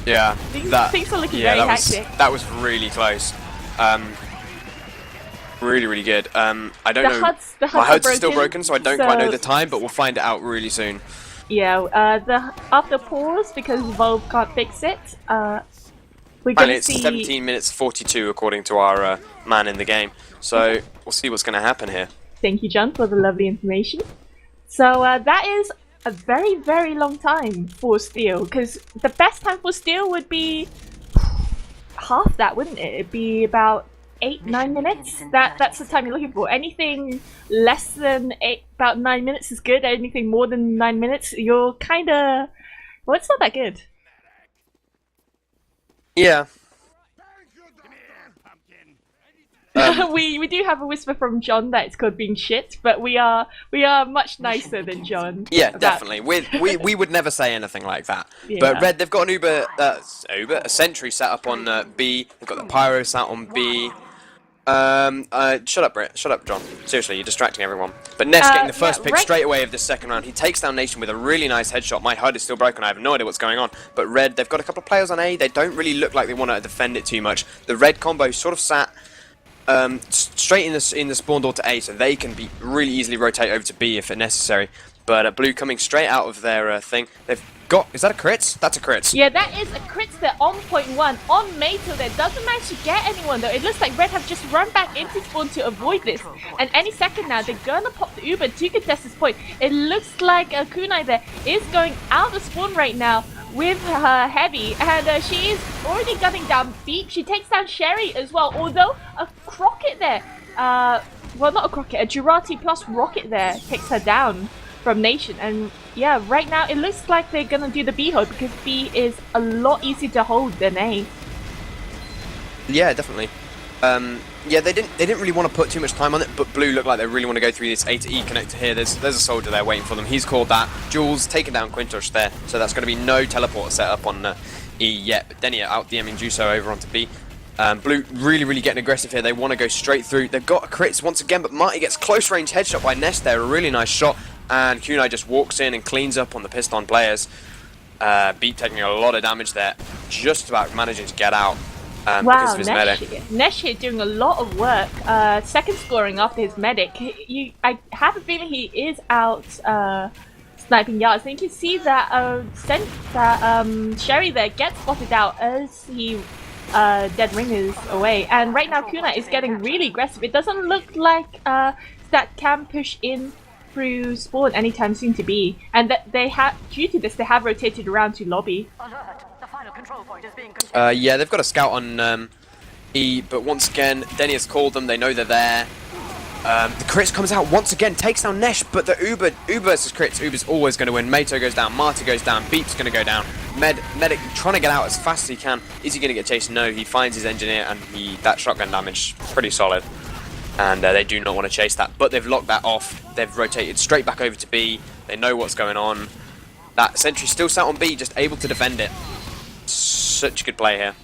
[SPEAKER 2] Yeah,
[SPEAKER 1] things are looking very hectic.
[SPEAKER 2] That was really close. Really good. I don't know. My HUD's still broken, so I don't quite know the time, but we'll find it out really soon.
[SPEAKER 1] Yeah, after pause, because Volve can't fix it, we're going to see...
[SPEAKER 2] It's 17 minutes 42 according to our man in the game, so we'll see what's going to happen here.
[SPEAKER 1] Thank you, John, for the lovely information. So that is a very, very long time for Steel, because the best time for Steel would be half that, wouldn't it? It'd be about 8-9 minutes. That's the time you're looking for. Anything less than about 9 minutes is good. Anything more than 9 minutes, you're kind of... well, it's not that good.
[SPEAKER 2] Yeah.
[SPEAKER 1] We do have a whisper from John that it's called being shit, but we are much nicer than John.
[SPEAKER 2] Yeah, definitely. We would never say anything like that. Yeah. But Red, they've got an Uber, a Sentry set up on B. They've got the Pyro sat on B. Shut up, Brett. Shut up, John. Seriously, you're distracting everyone. But Ness getting the first pick straight away of this second round. He takes down Nation with a really nice headshot. My HUD is still broken. I have no idea what's going on. But Red, they've got a couple of players on A. They don't really look like they want to defend it too much. The Red combo sort of sat straight in the spawn door to A, so they can be really easily rotate over to B if necessary. But Blue coming straight out of their thing. They've got... is that a crit? That's a crit.
[SPEAKER 1] Yeah, that is a crit there on point 1. On Mato there. Doesn't manage to get anyone though. It looks like Red have just run back into spawn to avoid this. And any second now, they're gonna pop the Uber to contest this point. It looks like Kunai there is going out of spawn right now with her Heavy, and she is already gunning down Beep. She takes down Sherry as well, although a Crockett there, well, not a Crockett, a Jurati plus Rocket there takes her down from Nation. And yeah, right now it looks like they're gonna do the B hold, because B is a lot easier to hold than A.
[SPEAKER 2] Yeah, definitely. Yeah, they didn't really want to put too much time on it, but Blue looked like they really want to go through this A to E connector here. There's a soldier there waiting for them. He's called that. Jules taking down Quintosh there, so that's going to be no teleporter set up on E yet. But Denia out DMing Juso over onto B. Blue really getting aggressive here. They want to go straight through. They've got crits once again, but Marty gets close range headshot by Nest there. A really nice shot, and Kunai just walks in and cleans up on the Piston players. Beat taking a lot of damage there, just about managing to get out. Because of his medic.
[SPEAKER 1] Nesh here doing a lot of work. Second scoring after his medic. I have a feeling he is out sniping yards. And you can see that Sherry there gets spotted out as he dead ringers away. And right now Kunai is getting really aggressive. It doesn't look like that can push in through spawn anytime soon to be. And that they have, due to this, they have rotated around to lobby.
[SPEAKER 2] Yeah, they've got a scout on E, but once again, Denia's called them. They know they're there. The crits comes out once again, takes down Nesh, but the Uber versus crits. Uber's always going to win. Mato goes down, Marty goes down, Beep's going to go down. Medic trying to get out as fast as he can. Is he going to get chased? No, he finds his engineer, and that shotgun damage pretty solid. And they do not want to chase that, but they've locked that off. They've rotated straight back over to B. They know what's going on. That sentry still sat on B, just able to defend it. Such a good play here.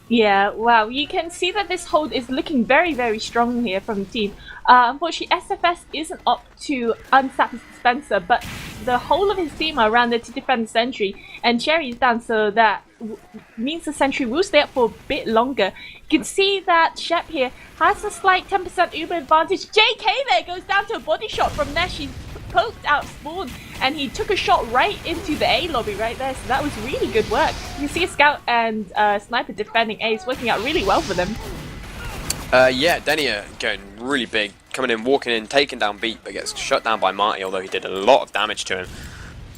[SPEAKER 1] Yeah, wow. You can see that this hold is looking very strong here from the team. Unfortunately, SFS isn't up to unsap his dispenser, but the whole of his team are around there to defend the sentry, and Cherry is down, so that means the sentry will stay up for a bit longer. You can see that Shep here has a slight 10% Uber advantage. JK there goes down to a body shot from Nesh. He's poked out spawn, and he took a shot right into the A lobby right there, so that was really good work. You can see a scout and sniper defending A. It's working out really well for them.
[SPEAKER 2] Yeah, Denia going really big, coming in, walking in, taking down Beat, but gets shut down by Marty, although he did a lot of damage to him.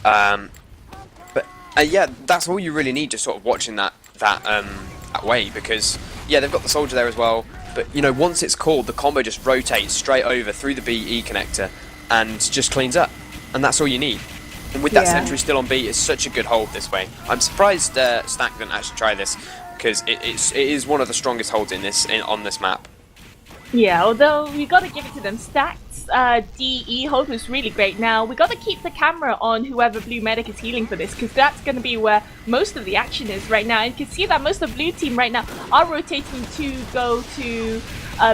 [SPEAKER 2] But yeah, that's all you really need, just sort of watching that way, because yeah, they've got the soldier there as well, but you know, once it's called, the combo just rotates straight over through the BE connector and just cleans up, and that's all you need. And with that sentry still on B, it's such a good hold this way. I'm surprised Stack didn't actually try this, because it is one of the strongest holds on this map.
[SPEAKER 1] Yeah, although we got to give it to them. Stack's DE hold was really great. Now we got to keep the camera on whoever Blue Medic is healing for this, because that's going to be where most of the action is right now. And you can see that most of the Blue team right now are rotating to go to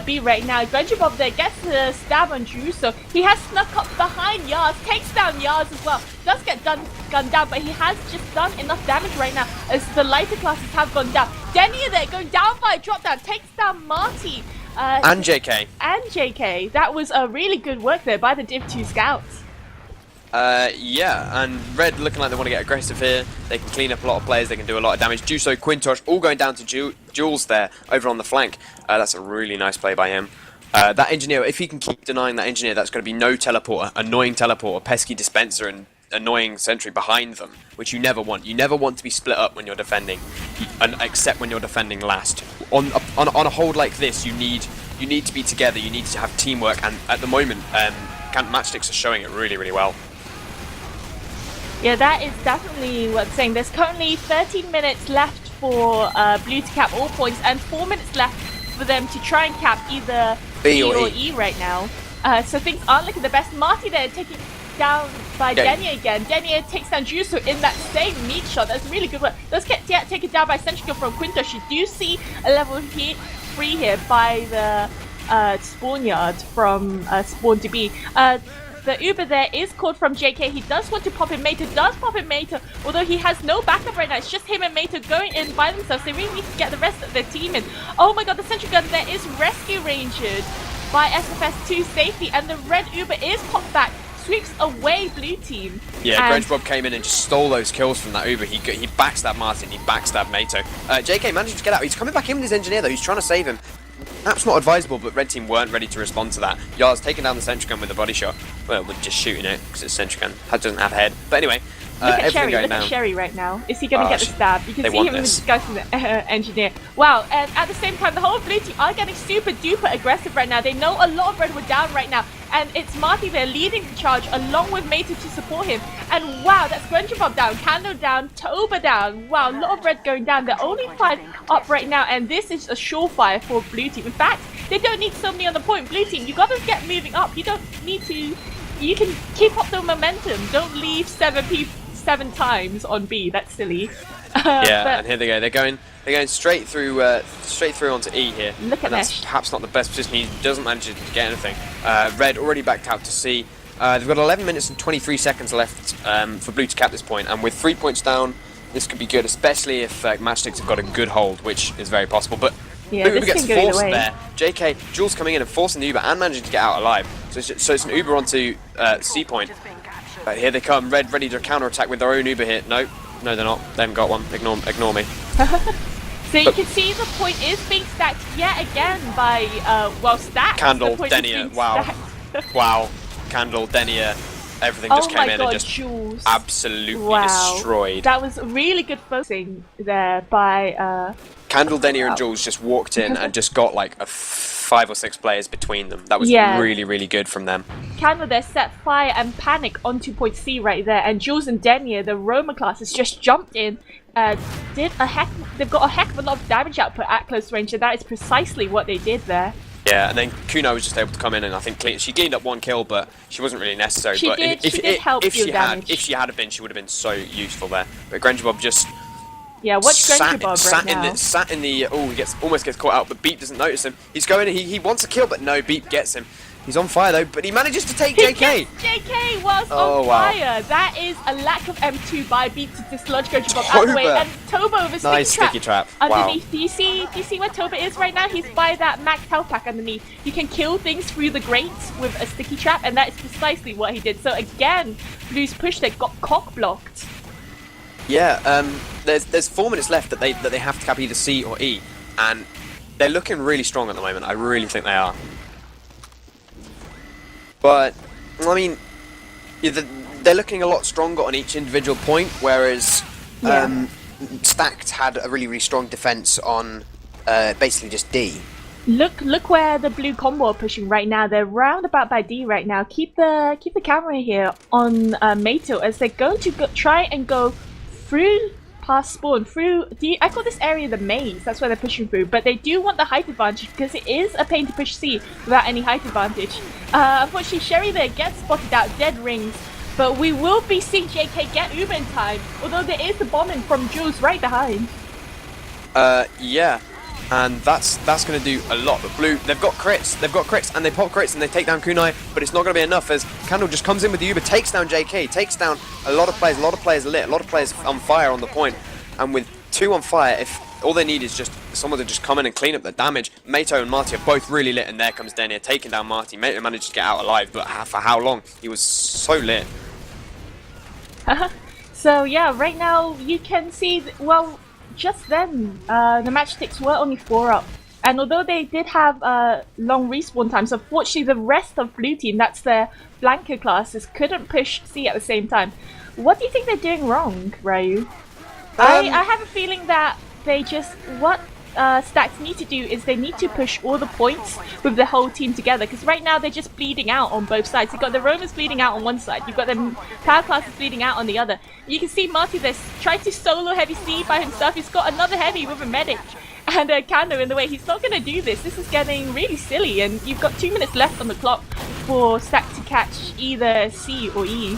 [SPEAKER 1] B right now. Grungy Bob there gets the stab on Drew, so he has snuck up behind Yars, takes down Yars as well. Does get gunned down, but he has just done enough damage right now as the lighter classes have gone down. Denia there going down by a drop down, takes down Marty.
[SPEAKER 2] And JK.
[SPEAKER 1] And JK. That was a really good work there by the Div 2 scouts.
[SPEAKER 2] Yeah, and Red looking like they want to get aggressive here. They can clean up a lot of players, they can do a lot of damage. Juso, Quintosh, all going down to Jules there, over on the flank. That's a really nice play by him. That engineer, if he can keep denying that engineer, that's going to be no teleporter, annoying teleporter, pesky dispenser, and annoying sentry behind them, which you never want. You never want to be split up when you're defending, except when you're defending last. On a hold like this, you need to be together, you need to have teamwork, and at the moment, Matchsticks are showing it really well.
[SPEAKER 1] Yeah, that is definitely what I'm saying. There's currently 13 minutes left for Blue to cap all points, and 4 minutes left for them to try and cap either B or E right now. So things aren't looking the best. Marty there taking down by Denia again. Denia takes down Juso in that same meat shot. That's really good work. Does get taken down by Centrical from Quintosh. You do see a level 3 here by the spawn yard from spawn to B. The Uber there is called from JK. He does want to pop in Mato, although he has no backup right now. It's just him and Mato going in by themselves. They really need to get the rest of their team in. Oh my god, the sentry gun there is rescue rangered by SFS to safety, and the red Uber is popped back, sweeps away Blue team.
[SPEAKER 2] Yeah, Grunge Bob came in and just stole those kills from that Uber. He backstabbed Martin, he backstabbed Mato. JK managed to get out. He's coming back in with his engineer though. He's trying to save him. Perhaps not advisable, but red team weren't ready to respond to that. Yar's taking down the sentry gun with a body shot. Well, we're just shooting it because it's sentry gun. That doesn't have a head. But anyway,
[SPEAKER 1] Look at
[SPEAKER 2] everything
[SPEAKER 1] Sherry.
[SPEAKER 2] going
[SPEAKER 1] Look
[SPEAKER 2] down.
[SPEAKER 1] at Sherry right now. Is he going to get the stab? You can
[SPEAKER 2] they
[SPEAKER 1] see
[SPEAKER 2] want
[SPEAKER 1] him
[SPEAKER 2] this.
[SPEAKER 1] discussing the engineer. Wow, and at the same time, the whole blue team are getting super duper aggressive right now. They know a lot of red were down right now. And it's Marty there leading the charge along with Mater to support him. And wow, that's SpongeBob down, Candle down, Toba down. Wow, a lot of red going down. They're only 5 up right now. And this is a surefire for blue team. In fact, they don't need so many on the point. Blue team, you got to get moving up. You don't need to... You can keep up the momentum. Don't leave 7 times on B. That's silly.
[SPEAKER 2] Yeah, and here they go. They're going straight through onto E here.
[SPEAKER 1] Look at
[SPEAKER 2] and that's
[SPEAKER 1] Mesh.
[SPEAKER 2] perhaps not the best position. He doesn't manage to get anything. Red already backed out to C. They've got 11 minutes and 23 seconds left for Blue to cap this point, and with 3 points down, this could be good, especially if Matchsticks have got a good hold, which is very possible. But
[SPEAKER 1] Yeah,
[SPEAKER 2] Uber
[SPEAKER 1] this
[SPEAKER 2] gets
[SPEAKER 1] can go either
[SPEAKER 2] forced
[SPEAKER 1] way.
[SPEAKER 2] there. JK, Jules coming in and forcing the Uber and managing to get out alive. So it's an Uber onto C point. But here they come, Red ready to counter attack with their own Uber here. No, they're not. They haven't got one. Ignore me.
[SPEAKER 1] So you can see the point is being stacked yet again by, stacked.
[SPEAKER 2] Candle,
[SPEAKER 1] The point is
[SPEAKER 2] Denia,
[SPEAKER 1] being
[SPEAKER 2] wow.
[SPEAKER 1] stacked.
[SPEAKER 2] Wow. Candle, Denia, everything
[SPEAKER 1] Oh
[SPEAKER 2] just came
[SPEAKER 1] my
[SPEAKER 2] in and
[SPEAKER 1] god,
[SPEAKER 2] just
[SPEAKER 1] Jules.
[SPEAKER 2] absolutely destroyed.
[SPEAKER 1] That was really good focusing there by,
[SPEAKER 2] Candle, Denia and Jules just walked in and just got like 5 or 6 players between them. That was
[SPEAKER 1] Yeah.
[SPEAKER 2] really, really good from them.
[SPEAKER 1] Candle there set fire and panic onto point C right there, and Jules and Denia, the Roma classes, just jumped in, they've got a heck of a lot of damage output at close range, and that is precisely what they did there.
[SPEAKER 2] Yeah, and then Kunai was just able to come in and I think she gained up 1 kill, but she wasn't really necessary.
[SPEAKER 1] She
[SPEAKER 2] but
[SPEAKER 1] did help
[SPEAKER 2] if
[SPEAKER 1] deal
[SPEAKER 2] she
[SPEAKER 1] damage.
[SPEAKER 2] if she had been, she would have been so useful there. But Grenjbob just
[SPEAKER 1] Yeah, watch Granger Bob right now.
[SPEAKER 2] sat in the he almost gets caught out, but Beep doesn't notice him. He's going in, he wants a kill, but no, Beep gets him. He's on fire though, but he manages to take
[SPEAKER 1] He
[SPEAKER 2] JK.
[SPEAKER 1] gets JK whilst
[SPEAKER 2] Oh,
[SPEAKER 1] on
[SPEAKER 2] wow.
[SPEAKER 1] fire. That is a lack of M2 by Beat to dislodge Granger Bob out of the way.
[SPEAKER 2] Toba.
[SPEAKER 1] And Toba with a
[SPEAKER 2] Nice
[SPEAKER 1] sticky
[SPEAKER 2] sticky trap.
[SPEAKER 1] underneath.
[SPEAKER 2] Wow.
[SPEAKER 1] Do you see where Toba is right now? He's by that max health pack underneath. You can kill things through the grate with a sticky trap, and that is precisely what he did. So again, Blue's push that got cock blocked.
[SPEAKER 2] Yeah, there's 4 minutes left that they have to cap either C or E, and they're looking really strong at the moment. I really think they are. But I mean, they're looking a lot stronger on each individual point, whereas Stacked had a really strong defense on basically just D.
[SPEAKER 1] Look where the blue combo are pushing right now. They're round about by D right now. Keep the camera here on Mato as they're going to try and go through past spawn through I call this area the maze. That's where they're pushing through, but they do want the height advantage because it is a pain to push C without any height advantage. Unfortunately, Sherry there gets spotted out, dead rings, but we will be seeing JK get Uber in time, although there is the bombing from Jules right behind.
[SPEAKER 2] Yeah, and that's going to do a lot. But Blue, they've got crits, and they pop crits and they take down Kunai, but it's not going to be enough as Candle just comes in with the Uber, takes down JK, takes down a lot of players lit, a lot of players on fire on the point, and with 2 on fire, if all they need is just someone to just come in and clean up the damage. Mato and Marty are both really lit, and there comes Denia taking down Marty. Mato managed to get out alive, but for how long? He was so lit.
[SPEAKER 1] So yeah, right now you can see, just then, the Matchsticks were only 4 up. And although they did have long respawn times, unfortunately the rest of Blue Team, that's their flanker classes, couldn't push C at the same time. What do you think they're doing wrong, Ryu? I have a feeling that they just, what Stacks need to do is they need to push all the points with the whole team together, because right now they're just bleeding out on both sides. You've got the Romans bleeding out on one side, you've got the power classes bleeding out on the other. You can see Marty there trying to solo heavy C by himself. He's got another heavy with a medic and a Kando in the way. He's not going to do this. This is getting really silly, and you've got 2 minutes left on the clock for Stack to catch either C or E.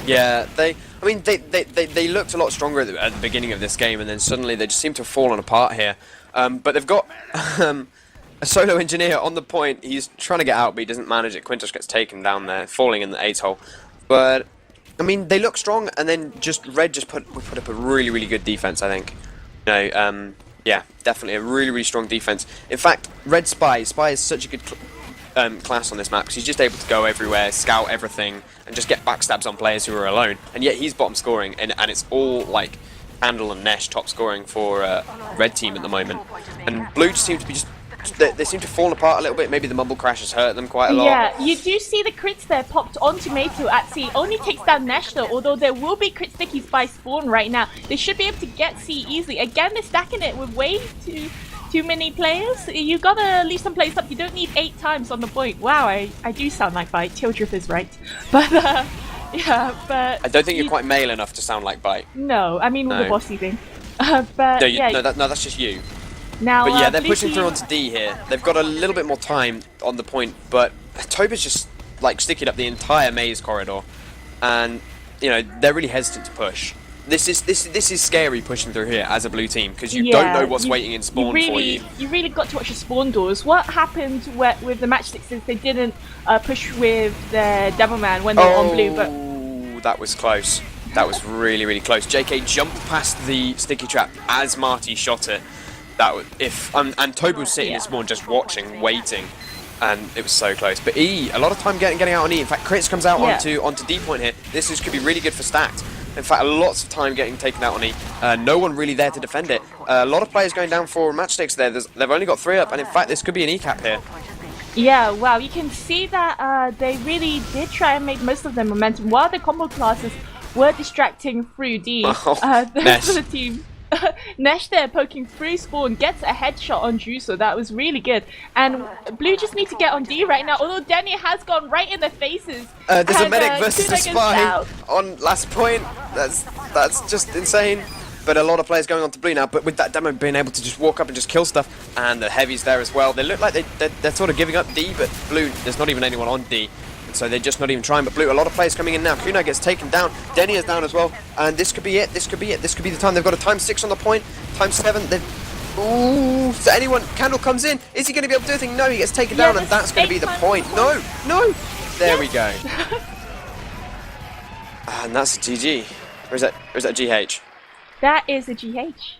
[SPEAKER 2] Yeah, they looked a lot stronger at the beginning of this game, and then suddenly they just seem to have fallen apart here. But they've got a solo engineer on the point. He's trying to get out, but he doesn't manage it. Quintus gets taken down there, falling in the 8 hole. But I mean, they look strong, and then Red just put up a really good defense. I think, yeah, definitely a really strong defense. In fact, Red Spy is such a good class on this map because he's just able to go everywhere, scout everything, and just get backstabs on players who are alone. And yet he's bottom scoring, and it's all like Handel and Nesh top scoring for Red Team at the moment. And Blue just seems to be just they seem to fall apart a little bit. Maybe the mumble crash has hurt them quite a lot.
[SPEAKER 1] Yeah, you do see the crits there popped onto Mato at C. Only takes down Nesh though, although there will be crit stickies by spawn right now. They should be able to get C easily. Again, they're stacking it with way too many players. You gotta leave some plays up. You don't need 8 times on the point. Wow, I do sound like Bite. Tildrif is right. But yeah, but
[SPEAKER 2] I don't think you're quite male enough to sound like Bite.
[SPEAKER 1] No, I mean with the bossy thing. But
[SPEAKER 2] no,
[SPEAKER 1] yeah.
[SPEAKER 2] no, that's just you.
[SPEAKER 1] Now,
[SPEAKER 2] but yeah, they're
[SPEAKER 1] Blue
[SPEAKER 2] pushing
[SPEAKER 1] team...
[SPEAKER 2] through onto D here. They've got a little bit more time on the point, but Toba's just like sticking up the entire maze corridor, and you know they're really hesitant to push. This is scary pushing through here as a blue team because you don't know what's waiting in spawn for you.
[SPEAKER 1] You really got to watch your spawn doors. What happened with the Matchsticks is they didn't push with the Devilman when they were on blue, but
[SPEAKER 2] that was close. That was really, really close. JK jumped past the sticky trap as Marty shot it. That would, and Toba was sitting in spawn just watching, waiting, and it was so close. But E, a lot of time getting out on E. In fact, Crits comes out onto D point here. This could be really good for Stacked. In fact, lots of time getting taken out on E. No one really there to defend it. A lot of players going down for Matchsticks there. They've only got 3 up, and in fact, this could be an E cap here.
[SPEAKER 1] Yeah, wow, you can see that they really did try and make most of their momentum while the combo classes were distracting through D. The rest of the team. Nesh there poking through spawn, gets a headshot on Juso. That was really good. And Blue just need to get on D right now, although Denny has gone right in their faces.
[SPEAKER 2] There's a medic versus a spy on last point. That's just insane. But a lot of players going on to Blue now, but with that demo being able to just walk up and just kill stuff, and the heavies there as well. They look like they're sort of giving up D, but Blue, there's not even anyone on D. So they're just not even trying, but Blue, a lot of players coming in now. Kunai gets taken down, Denny is down as well, and this could be it, this could be the time. They've got a ×6 on the point, ×7, ooh, so anyone, Candle comes in, is he going to be able to do anything? No, he gets taken down, and that's going to be the point. No, there we go. And that's a GG, or is that a GH?
[SPEAKER 1] That is a GH.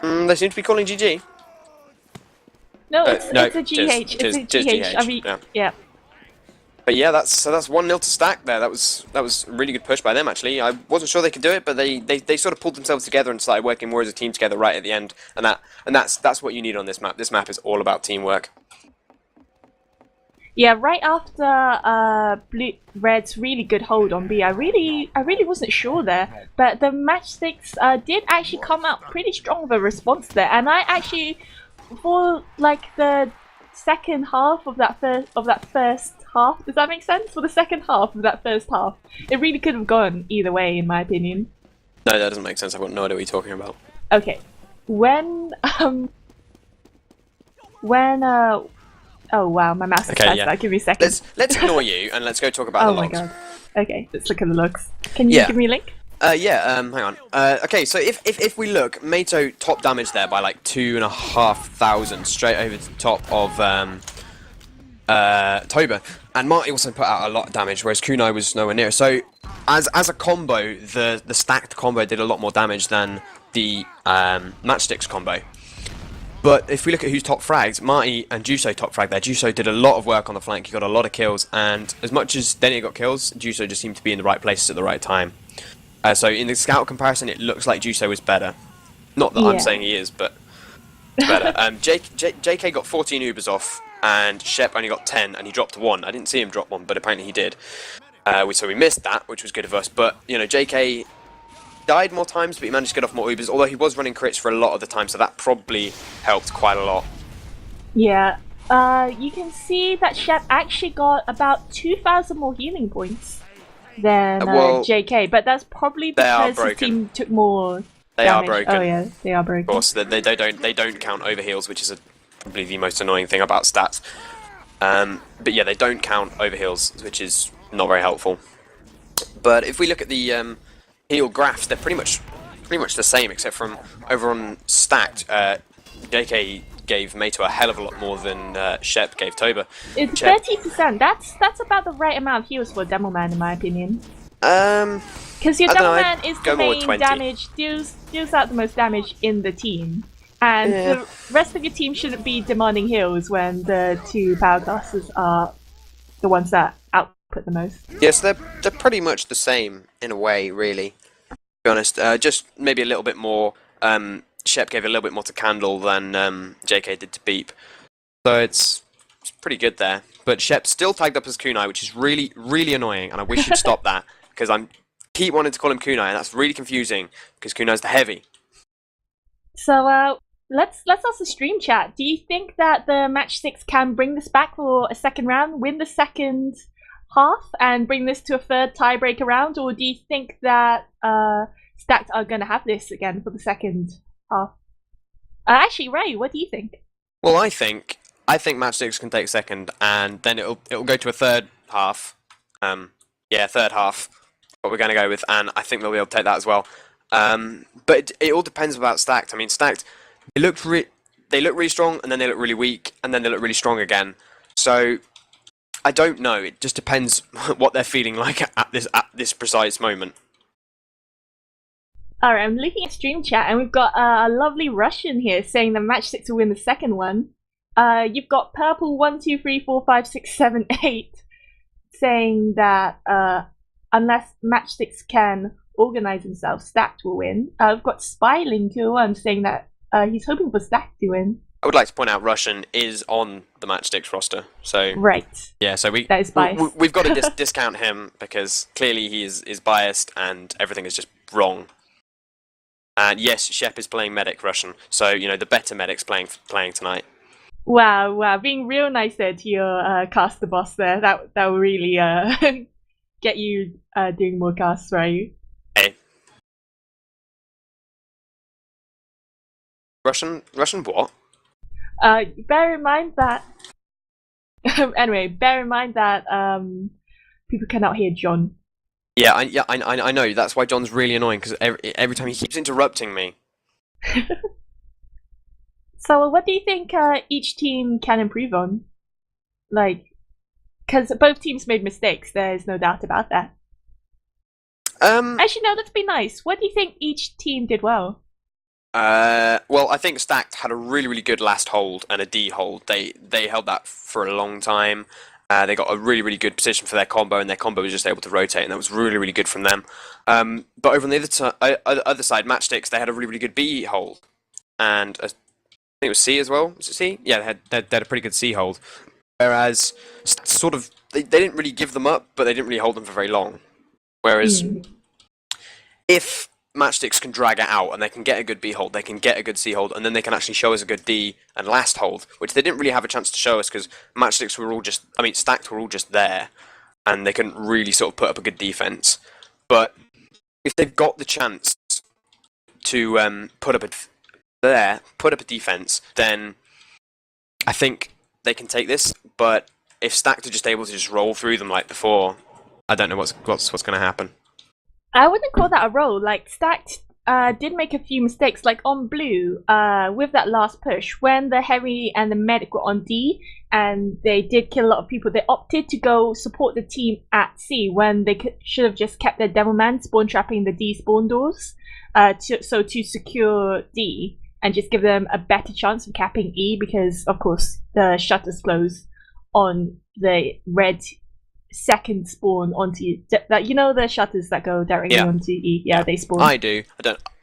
[SPEAKER 2] They seem to be calling GG.
[SPEAKER 1] No, it's a GH. It's a GH. I mean, yeah.
[SPEAKER 2] But yeah, that's 1-0 to Stack there. That was a really good push by them actually. I wasn't sure they could do it, but they sort of pulled themselves together and started working more as a team together right at the end. And that's what you need on this map. This map is all about teamwork.
[SPEAKER 1] Yeah, right after Red's really good hold on B, I really wasn't sure there, but the Matchsticks did actually come out pretty strong with a response there, and I actually, for like the second half of that first half, does that make sense? For the second half of that first half, it really could have gone either way, in my opinion.
[SPEAKER 2] No, that doesn't make sense. I've got no idea what you're talking about.
[SPEAKER 1] Okay, oh wow, my mouse is that. Give me a second.
[SPEAKER 2] Let's ignore you and let's go talk about the logs.
[SPEAKER 1] Oh my god. Okay, let's look at the logs. Can you give me a link?
[SPEAKER 2] Hang on. Okay, so if we look, Mato top damage there by like 2,500 straight over the top of Toba, and Marty also put out a lot of damage, whereas Kunai was nowhere near. So as a combo, the stacked combo did a lot more damage than the Matchsticks combo. But if we look at who's top fragged, Marty and Juso top fragged there. Juso did a lot of work on the flank, he got a lot of kills, and as much as Denny got kills, Juso just seemed to be in the right places at the right time. So in the scout comparison, it looks like Juso was better. Not that I'm saying he is, but better. JK got 14 Ubers off, and Shep only got 10, and he dropped 1. I didn't see him drop 1, but apparently he did. So we missed that, which was good of us. But, you know, JK died more times, but he managed to get off more Ubers, although he was running crits for a lot of the time, so that probably helped quite a lot.
[SPEAKER 1] Yeah, you can see that Shep actually got about 2,000 more healing points than JK, but that's probably because his team took more
[SPEAKER 2] They
[SPEAKER 1] damage.
[SPEAKER 2] are broken.
[SPEAKER 1] Oh yeah, they are broken.
[SPEAKER 2] Of course, they don't count overheals, which is probably the most annoying thing about stats. But yeah, they don't count overheals, which is not very helpful. But if we look at the heal graphs, they're pretty much the same, except from over on Stacked, JK gave Mato a hell of a lot more than Shep gave Toba.
[SPEAKER 1] It's 30%. That's about the right amount of heals for Demoman, in my opinion. Because your Demoman is the main damage, deals out the most damage in the team. And the rest of your team shouldn't be demanding heals when the 2 power classes are the ones that output the most.
[SPEAKER 2] Yes, they're pretty much the same in a way, really. To be honest, just maybe a little bit more Shep gave a little bit more to Candle than JK did to Beep. So it's pretty good there. But Shep's still tagged up as Kunai, which is really, really annoying, and I wish you'd stop that, because I keep wanting to call him Kunai, and that's really confusing, because Kunai's the heavy.
[SPEAKER 1] So let's ask the stream chat. Do you think that the Matchsticks can bring this back for a second round, win the second half, and bring this to a third tiebreaker round, or do you think that Stacked are going to have this again for the second half? Actually, Ray, what do you think?
[SPEAKER 2] Well, I think Matchsticks can take second, and then it'll go to a third half. Third half. What we're going to go with, and I think they'll be able to take that as well. But it all depends about Stacked. I mean, Stacked, they look really strong, and then they look really weak, and then they look really strong again. So I don't know. It just depends what they're feeling like at this precise moment.
[SPEAKER 1] Alright, I'm looking at stream chat, and we've got a lovely Russian here saying that Matchsticks will win the second one. You've got Purple 1, 2, 3, 4, 5, 6, 7, 8 saying that unless Matchsticks can organize themselves, Stacked will win. I've got Spyling21 saying that he's hoping for Stacked to win.
[SPEAKER 2] I would like to point out Russian is on the Matchsticks roster, so
[SPEAKER 1] right.
[SPEAKER 2] Yeah, so
[SPEAKER 1] that is biased.
[SPEAKER 2] we've got to discount him because clearly he is biased and everything is just wrong. And yes, Shep is playing medic Russian, so the better medic's playing tonight.
[SPEAKER 1] Wow, being real nice there to your caster boss there. That will really get you doing more casts, right?
[SPEAKER 2] Hey. Russian what?
[SPEAKER 1] Bear in mind that anyway, bear in mind that people cannot hear John.
[SPEAKER 2] Yeah, I know. That's why John's really annoying, because every time he keeps interrupting me.
[SPEAKER 1] So, what do you think each team can improve on? Because both teams made mistakes. There's no doubt about that. Actually, no. Let's be nice. What do you think each team did well?
[SPEAKER 2] Well, I think Stacked had a really, really good last hold and a D hold. They held that for a long time. They got a really, really good position for their combo, and their combo was just able to rotate, and that was really, really good from them. But over on the other side, Matchsticks, they had a really, really good B hold, and I think it was C as well. Was it C? Yeah, they had a pretty good C hold. Whereas sort of they didn't really give them up, but they didn't really hold them for very long. Whereas if Matchsticks can drag it out and they can get a good B hold, they can get a good C hold, and then they can actually show us a good D and last hold, which they didn't really have a chance to show us because Matchsticks were all Stacked were all just there, and they couldn't really sort of put up a good defense. But if they've got the chance to put up a defense, then I think they can take this. But if Stacked are just able to just roll through them like before, I don't know what's going to happen.
[SPEAKER 1] I wouldn't call that a roll. Like, Stacked did make a few mistakes, like on blue, with that last push, when the heavy and the medic were on D, and they did kill a lot of people, they opted to go support the team at C, when they should have just kept their Devilman spawn trapping the D spawn doors, to secure D, and just give them a better chance of capping E, because, of course, the shutters close on the red second spawn onto that, the shutters that go directly onto E. Yeah, they spawn.
[SPEAKER 2] I do.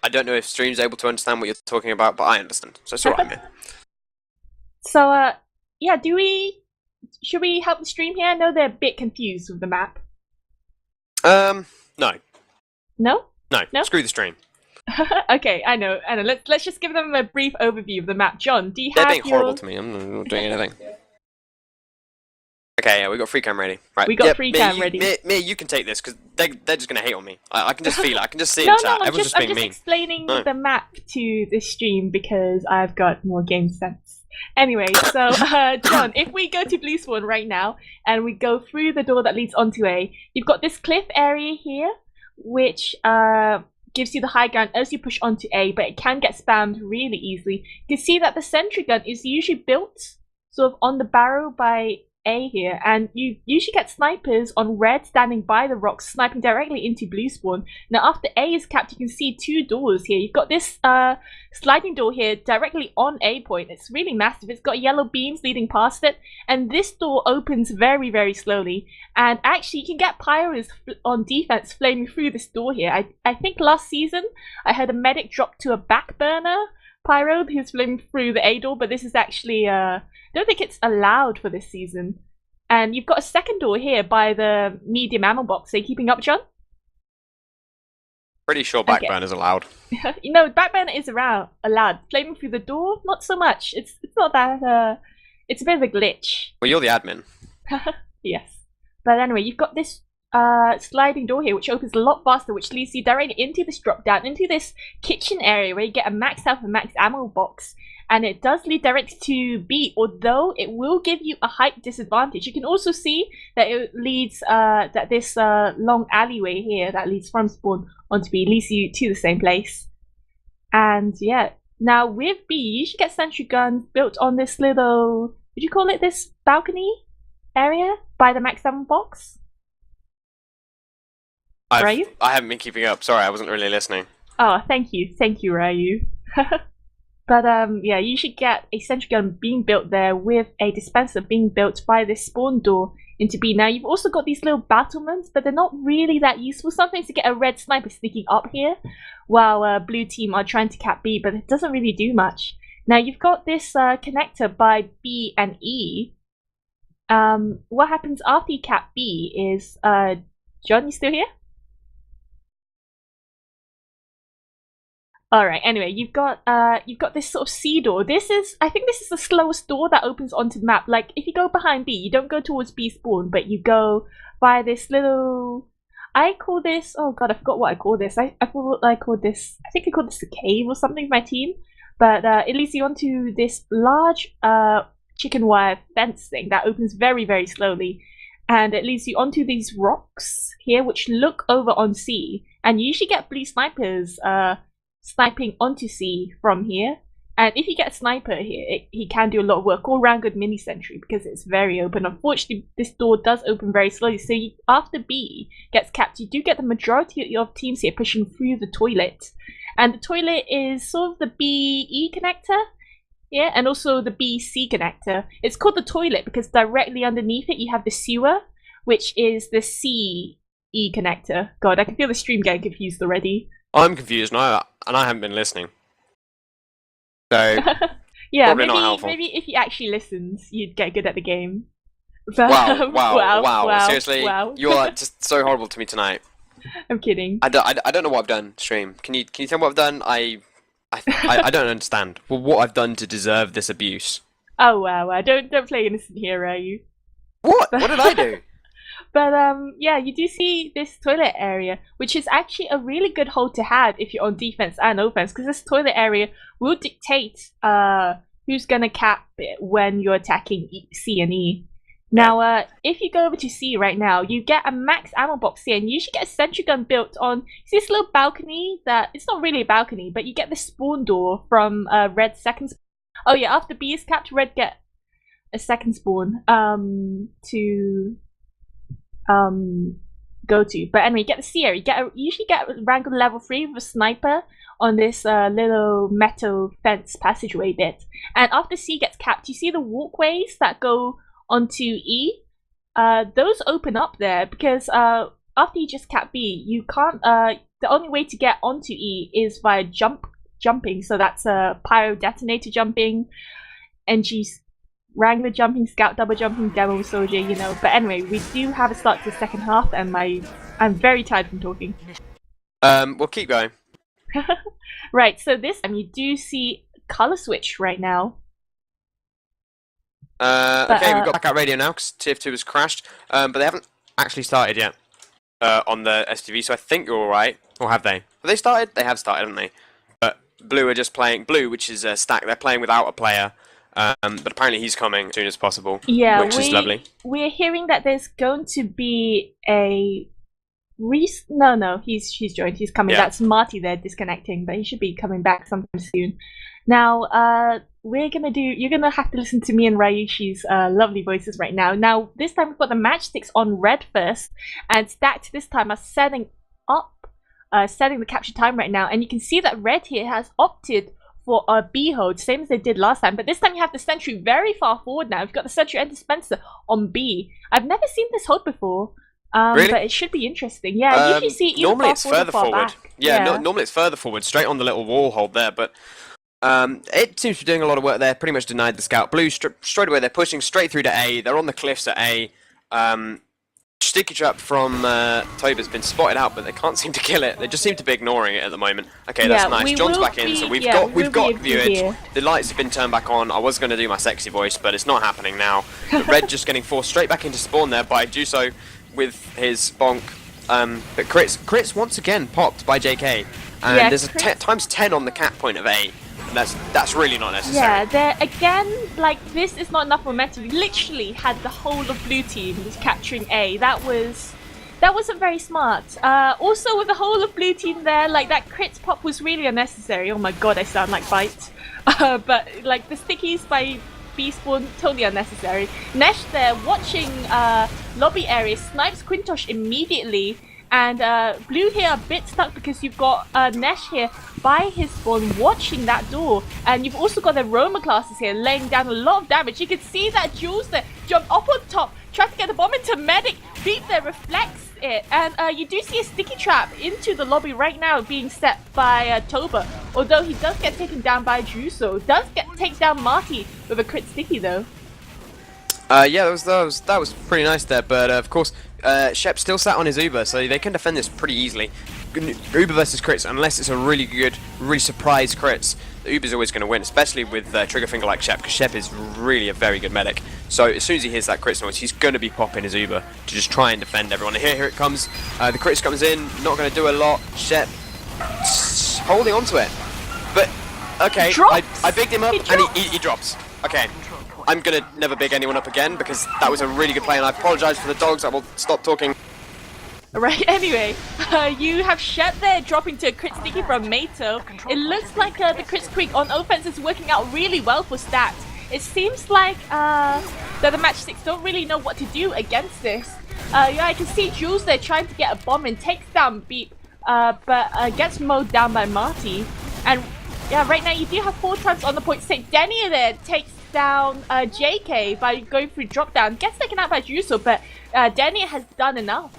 [SPEAKER 2] I don't know if stream's able to understand what you're talking about, but I understand. So it's alright, man.
[SPEAKER 1] So should we help the stream here? I know they're a bit confused with the map.
[SPEAKER 2] No.
[SPEAKER 1] No?
[SPEAKER 2] No. Screw the stream.
[SPEAKER 1] Okay, I know. Let's just give them a brief overview of the map. John, do you have
[SPEAKER 2] They're being horrible to me. I'm not doing anything. Okay, yeah, we got free cam ready. Right.
[SPEAKER 1] We got free cam ready.
[SPEAKER 2] Me, you can take this because they're just gonna hate on me. I can just feel it. I can just see it in chat. Everyone's just being mean. I'm just
[SPEAKER 1] explaining the map to this stream because I've got more game sense. Anyway, so John, if we go to Blue Spawn right now and we go through the door that leads onto A, you've got this cliff area here, which gives you the high ground as you push onto A, but it can get spammed really easily. You can see that the sentry gun is usually built sort of on the barrow by A here, and you usually get snipers on red standing by the rocks sniping directly into blue spawn. Now after A is capped, you can see two doors here. You've got this sliding door here directly on A point. It's really massive. It's got yellow beams leading past it, and this door opens very, very slowly, and actually you can get pyros on defense flaming through this door here. I think last season I had a medic drop to a back burner Pyro who's flaming through the A door, but this is actually I don't think it's allowed for this season. And you've got a second door here by the medium ammo box. Are you keeping up, John?
[SPEAKER 2] Pretty sure backburn is allowed.
[SPEAKER 1] You know, backburn is allowed. Flaming through the door, not so much. It's not that. It's a bit of a glitch.
[SPEAKER 2] Well, you're the admin.
[SPEAKER 1] Yes. But anyway, you've got this sliding door here, which opens a lot faster, which leads you directly into this drop down, into this kitchen area where you get a max health and max ammo box. And it does lead directly to B, although it will give you a height disadvantage. You can also see that it leads, that this long alleyway here that leads from spawn onto B leads you to the same place. And yeah, now with B, you should get sentry guns built on this little, would you call it this balcony area by the max ammo box?
[SPEAKER 2] I haven't been keeping up. Sorry, I wasn't really listening.
[SPEAKER 1] Oh, thank you, Ryu. But yeah, you should get a sentry gun being built there with a dispenser being built by this spawn door into B. Now you've also got these little battlements, but they're not really that useful. Sometimes you get a red sniper sneaking up here while blue team are trying to cap B, but it doesn't really do much. Now you've got this connector by B and E. What happens after you cap B is, John, you still here? Alright, anyway, you've got this sort of C door. I think this is the slowest door that opens onto the map. Like, if you go behind B, you don't go towards B spawn, but you go by this little, I call this, oh god, I forgot what I call this. I thought I called this, I think I called this a cave or something for my team. But it leads you onto this large chicken wire fence thing that opens very, very slowly. And it leads you onto these rocks here, which look over on C. And you usually get blue snipers, sniping onto C from here, and if you get a sniper here, he can do a lot of work. All round good mini sentry because it's very open. Unfortunately, this door does open very slowly, so after B gets capped, you do get the majority of teams here pushing through the toilet, and the toilet is sort of the BE connector, yeah, and also the BC connector. It's called the toilet because directly underneath it you have the sewer, which is the CE connector. God, I can feel the stream getting confused already.
[SPEAKER 2] I'm confused now, and I haven't been listening. So,
[SPEAKER 1] yeah,
[SPEAKER 2] maybe
[SPEAKER 1] if he actually listens, you'd get good at the game. But,
[SPEAKER 2] wow. Seriously, wow. You are just so horrible to me tonight.
[SPEAKER 1] I'm kidding.
[SPEAKER 2] I don't know what I've done, stream. Can you tell me what I've done? I don't understand. Well, what I've done to deserve this abuse.
[SPEAKER 1] Oh wow, don't play innocent here, are you?
[SPEAKER 2] What? What did I do?
[SPEAKER 1] But yeah, you do see this toilet area, which is actually a really good hold to have if you're on defense and offense, because this toilet area will dictate who's gonna cap it when you're attacking C and E. Now, if you go over to C right now, you get a max ammo box here, and you should get a sentry gun built on this little balcony that, it's not really a balcony, but you get the spawn door from Red's second spawn. Oh yeah, after B is capped, Red get a second spawn to go to. But anyway, you get the C area. You usually get rank on level 3 with a sniper on this little metal fence passageway bit. And after C gets capped, you see the walkways that go onto E. Those open up there because after you just cap B, you can't. The only way to get onto E is via jumping. So that's pyro detonator jumping, NG Wrangler jumping, scout double jumping, demo soldier, you know. But anyway, we do have a start to the second half, and I'm very tired from talking.
[SPEAKER 2] We'll keep going.
[SPEAKER 1] Right, so this time you do see color switch right now.
[SPEAKER 2] Okay, we've got backup radio now because TF2 has crashed, but they haven't actually started yet on the STV, so I think you're alright. Or have they? Have they started? They have started, haven't they? But Blue are just playing, Blue, which is Stack, they're playing without a player. But apparently he's coming as soon as possible,
[SPEAKER 1] yeah,
[SPEAKER 2] which is lovely.
[SPEAKER 1] We're hearing that there's going to be a no, he's joined. He's coming. Yeah. That's Marty there disconnecting, but he should be coming back sometime soon. Now, you're gonna have to listen to me and Ryushi's lovely voices right now. Now, this time we've got the matchsticks on Red first, and Stacked this time are setting the capture time right now, and you can see that Red here has opted for a B hold, same as they did last time, but this time you have the sentry very far forward now. You've got the sentry and dispenser on B. I've never seen this hold before,
[SPEAKER 2] really?
[SPEAKER 1] But it should be interesting. Yeah, you usually see either
[SPEAKER 2] normally
[SPEAKER 1] far
[SPEAKER 2] it's further forward.
[SPEAKER 1] Back.
[SPEAKER 2] Yeah, normally it's further forward, straight on the little wall hold there, but It seems to be doing a lot of work there. Pretty much denied the scout. Blue straight away. They're pushing straight through to A. They're on the cliffs at A. Sticky trap from Toba's been spotted out, but they can't seem to kill it. They just seem to be ignoring it at the moment. Okay, that's nice. John's back in, so we've got viewage. The lights have been turned back on. I was going to do my sexy voice, but it's not happening now. But Red just getting forced straight back into spawn there by Juso with his bonk. But crits once again popped by JK, and there's a times 10 on the cap point of A. And that's really not necessary.
[SPEAKER 1] Yeah, there again, like this is not enough momentum. We literally had the whole of blue team just capturing A. That wasn't very smart. Also with the whole of blue team there, like that crit pop was really unnecessary. Oh my god, I sound like Bite. But like the stickies by B spawn, totally unnecessary. Nesh there watching lobby area, snipes Quintosh immediately. And blue here a bit stuck because you've got Nesh here by his spawn watching that door, and you've also got the Roma classes here laying down a lot of damage. You can see that Jules there jump up on top, try to get the bomb into Medic, Beep there reflects it, and you do see a sticky trap into the lobby right now being set by Toba, although he does get taken down by Juso. Does take down Marty with a crit sticky though.
[SPEAKER 2] Yeah, that was pretty nice there, but of course, Shep still sat on his Uber, so they can defend this pretty easily. Uber versus crits, unless it's a really good, really surprise crits, the Uber's always going to win, especially with trigger finger like Shep, because Shep is really a very good medic. So as soon as he hears that crits noise, he's going to be popping his Uber to just try and defend everyone. And here it comes. The crits comes in, not going to do a lot. Shep holding on to it, but okay, I bigged him up and he drops. Okay. I'm gonna never big anyone up again because that was a really good play, and I apologise for the dogs. I will stop talking.
[SPEAKER 1] Right, anyway, you have Shep there dropping to a crit sticky from Mato. It looks like the crit streak on offense is working out really well for Stats. It seems like that the Matchsticks don't really know what to do against this. Yeah, I can see Jules there trying to get a bomb and takes down Beep, but gets mowed down by Marty. And yeah, right now you do have 4 times on the point stake. Denny there takes down JK by going through drop down. Gets taken out by Juso, but Denny has done enough.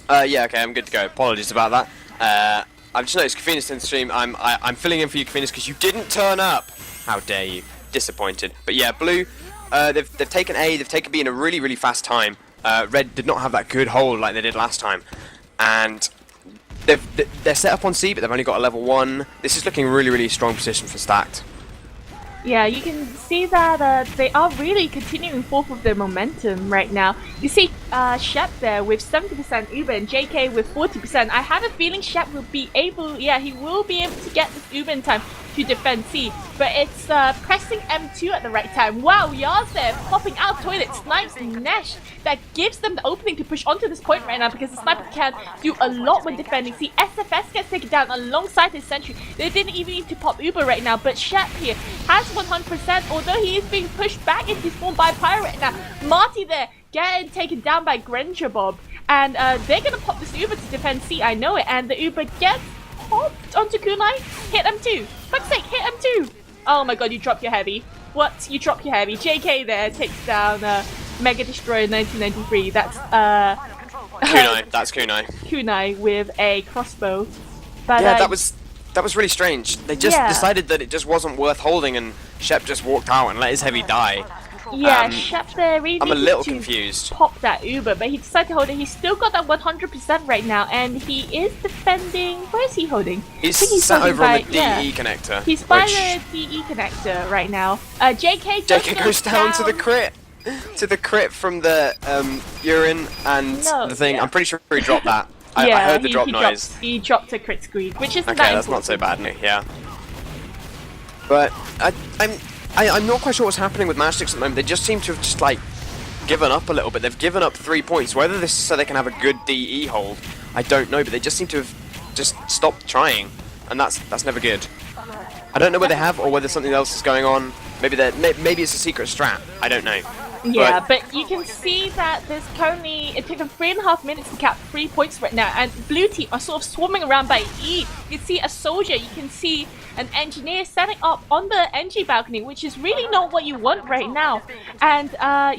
[SPEAKER 2] Yeah, okay, I'm good to go. Apologies about that. I've just noticed Kafinas in the stream. I'm filling in for you, Kafinas, because you didn't turn up. How dare you? Disappointed. But yeah, blue. They've taken A. They've taken B in a really, really fast time. Red did not have that good hold like they did last time, and they're set up on C, but they've only got a level 1. This is looking really, really strong position for Stacked.
[SPEAKER 1] Yeah, you can see that they are really continuing forth with their momentum right now. You see Shep there with 70% Uber and JK with 40%. I have a feeling Shep will be able, he will be able to get this Uber in time to defend C. But it's pressing M2 at the right time. Wow, Yaz there popping out toilet, snipes Nesh. That gives them the opening to push onto this point right now because the sniper can do a lot when defending. See, SFS gets taken down alongside his sentry. They didn't even need to pop Uber right now, but Shep here has 100%, although he is being pushed back into spawn by Pyro right now. Marty there getting taken down by Granger Bob, and they're gonna pop this Uber to defend C, I know it, and the Uber gets popped onto Kunai. Hit him too. Fuck's sake, hit him too. Oh my god, you dropped your heavy. What? You dropped your heavy. JK there takes down Mega Destroyer 1993. That's
[SPEAKER 2] Kunai. That's Kunai.
[SPEAKER 1] Kunai with a crossbow. But,
[SPEAKER 2] yeah, that was really strange. They just decided that it just wasn't worth holding, and Shep just walked out and let his heavy die.
[SPEAKER 1] Yeah, Shep there really
[SPEAKER 2] I'm a little confused.
[SPEAKER 1] Pop that Uber, but he decided to hold it. He's still got that 100% right now, and he is defending. Where is he holding?
[SPEAKER 2] He's sat over on the DE connector.
[SPEAKER 1] He's by the DE connector right now. JK
[SPEAKER 2] goes down to the crit. To the crit from the urine and the thing. Yeah. I'm pretty sure he dropped that. I heard the drop noise.
[SPEAKER 1] He dropped a crit squeak, which isn't
[SPEAKER 2] okay, that's not so bad, yeah. But I'm not quite sure what's happening with Matchsticks at the moment. They just seem to have just like given up a little bit. They've given up 3 points. Whether this is so they can have a good DE hold, I don't know. But they just seem to have just stopped trying, and that's never good. I don't know whether they have or whether something else is going on. Maybe it's a secret strat. I don't know.
[SPEAKER 1] Yeah, but you can see that there's currently, it took them 3.5 minutes to cap 3 points right now, and blue team are sort of swarming around by E. You can see a soldier, you can see an engineer setting up on the NG balcony, which is really not what you want right now. And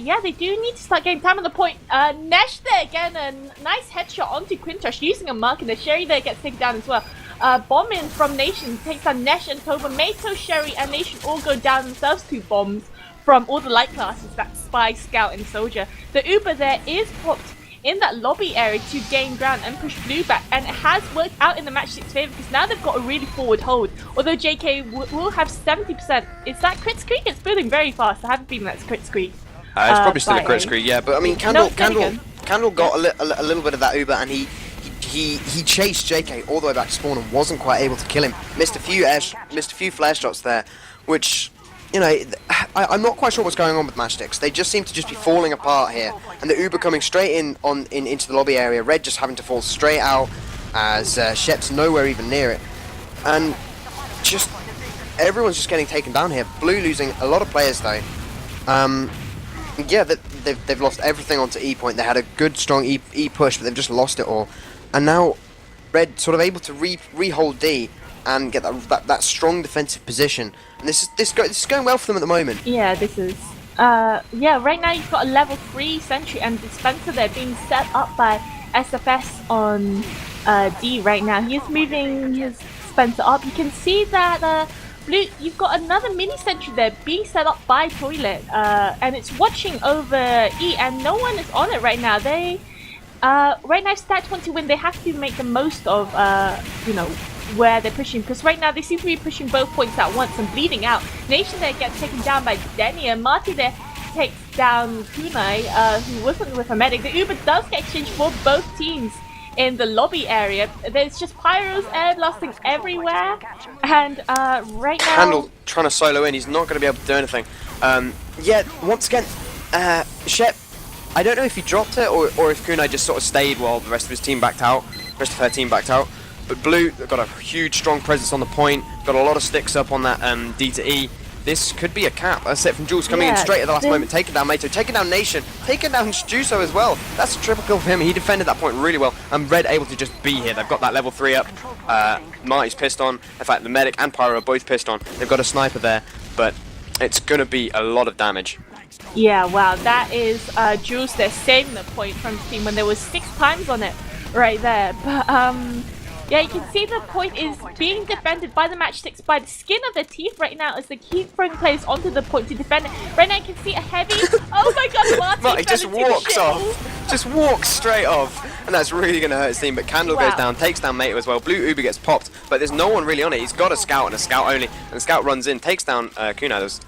[SPEAKER 1] yeah, they do need to start getting time on the point. Nesh there again, a nice headshot onto Quintosh using a mark, and the Sherry there gets taken down as well. bomb in from Nation, takes down Nesh and Toba. Mato, Sherry, and Nation all go down themselves 2 bombs from all the light classes, that's Spy, Scout, and Soldier. The Uber there is popped in that lobby area to gain ground and push Blue back, and it has worked out in the Matchsticks' favor because now they've got a really forward hold. Although JK will have 70%. Is that crit streak? It's building very fast. I haven't been that crit streak.
[SPEAKER 2] It's probably still a crit streak, yeah. But I mean, Candle got a little bit of that Uber, and he chased JK all the way back to spawn and wasn't quite able to kill him. Missed a few flare shots there, which, you know, I'm not quite sure what's going on with Matchsticks. They just seem to just be falling apart here, and the Uber coming straight into the lobby area. Red just having to fall straight out as Shep's nowhere even near it, and just everyone's just getting taken down here. Blue losing a lot of players though. Yeah, they've lost everything onto E point. They had a good strong E push, but they've just lost it all, and now Red sort of able to re-hold D and get that strong defensive position. And this is going well for them at the moment.
[SPEAKER 1] Yeah, this is. Yeah, right now you've got a level 3 sentry and dispenser there being set up by SFS on D right now. He is moving his dispenser up. You can see that Blue, you've got another mini sentry there being set up by Toilet, and it's watching over E, and no one is on it right now. They right now, Stats want to win. They have to make the most of you know, where they're pushing, because right now they seem to be pushing both points at once and bleeding out. Nation there gets taken down by Denny, and Marty there takes down Kunai, who wasn't with a medic. The Uber does get exchanged for both teams in the lobby area. There's just pyros air blasting everywhere, and right now
[SPEAKER 2] Candle trying to solo in. He's not going to be able to do anything. Yeah, once again, Shep, I don't know if he dropped it or if Kunai just sort of stayed while the rest of his team backed out. The rest of her team backed out. But Blue, they've got a huge, strong presence on the point. Got a lot of sticks up on that D to E. This could be a cap. That's it from Jules coming in straight at the last moment, taking down Mato, taking down Nation, taking down Juso as well. That's a triple kill for him. He defended that point really well, and Red able to just be here. They've got that level 3 up. Marty's pissed on. In fact, the medic and Pyro are both pissed on. They've got a sniper there, but it's going to be a lot of damage.
[SPEAKER 1] Yeah, wow, that is Jules there saving the point from the team when there was 6 times on it right there. But yeah, you can see the point is being defended by the Matchsticks by the skin of their teeth right now as they keep throwing players onto the point to defend it. Right now you can see a heavy... Oh my god,
[SPEAKER 2] Marty just walks off. Just walks straight off. And that's really going to hurt his team. But Candle goes down, takes down Mato as well. Blue Uber gets popped, but there's no one really on it. He's got a scout and a scout only. And the scout runs in, takes down Kunai. There's,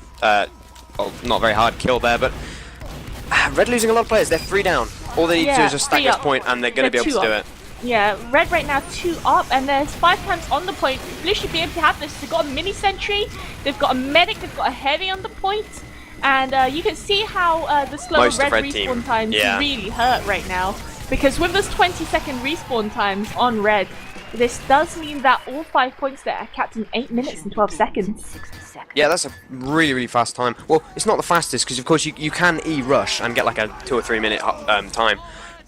[SPEAKER 2] well, not very hard kill there, but Red losing a lot of players. They're 3 down. All they need to do is just stack this point and they're going to be able to do it.
[SPEAKER 1] Yeah, Red right now 2 up, and there's 5 times on the point. Blue should be able to have this. They've got a mini sentry, they've got a medic, they've got a heavy on the point, and you can see how the slow red respawn times really hurt right now. Because with those 20-second respawn times on Red, this does mean that all 5 points there are capped in 8 minutes and 12 seconds.
[SPEAKER 2] Yeah, that's a really, really fast time. Well, it's not the fastest, because of course you can E-rush and get like a 2 or 3 minute time,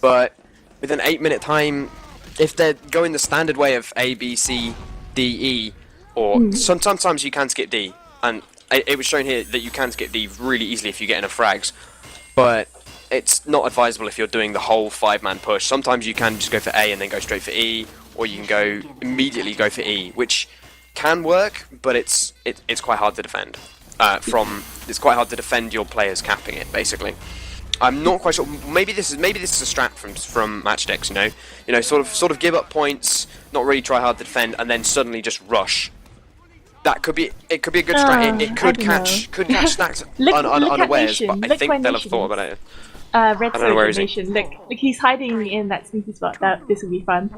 [SPEAKER 2] but with an 8-minute time, if they're going the standard way of A, B, C, D, E, or sometimes you can skip D, and it was shown here that you can skip D really easily if you get enough frags, but it's not advisable if you're doing the whole 5-man push. Sometimes you can just go for A and then go straight for E, or you can immediately go for E, which can work, but it's quite hard to defend. It's quite hard to defend your players capping it, basically. I'm not quite sure. Maybe this is a strat from Matchsticks. You know, sort of give up points, not really try hard to defend, and then suddenly just rush. That could be. It could be a good strat. It could catch stacks unawares, but I think they'll have thought about it.
[SPEAKER 1] Red Nation. Look, he's hiding in that sneaky spot. This will be fun.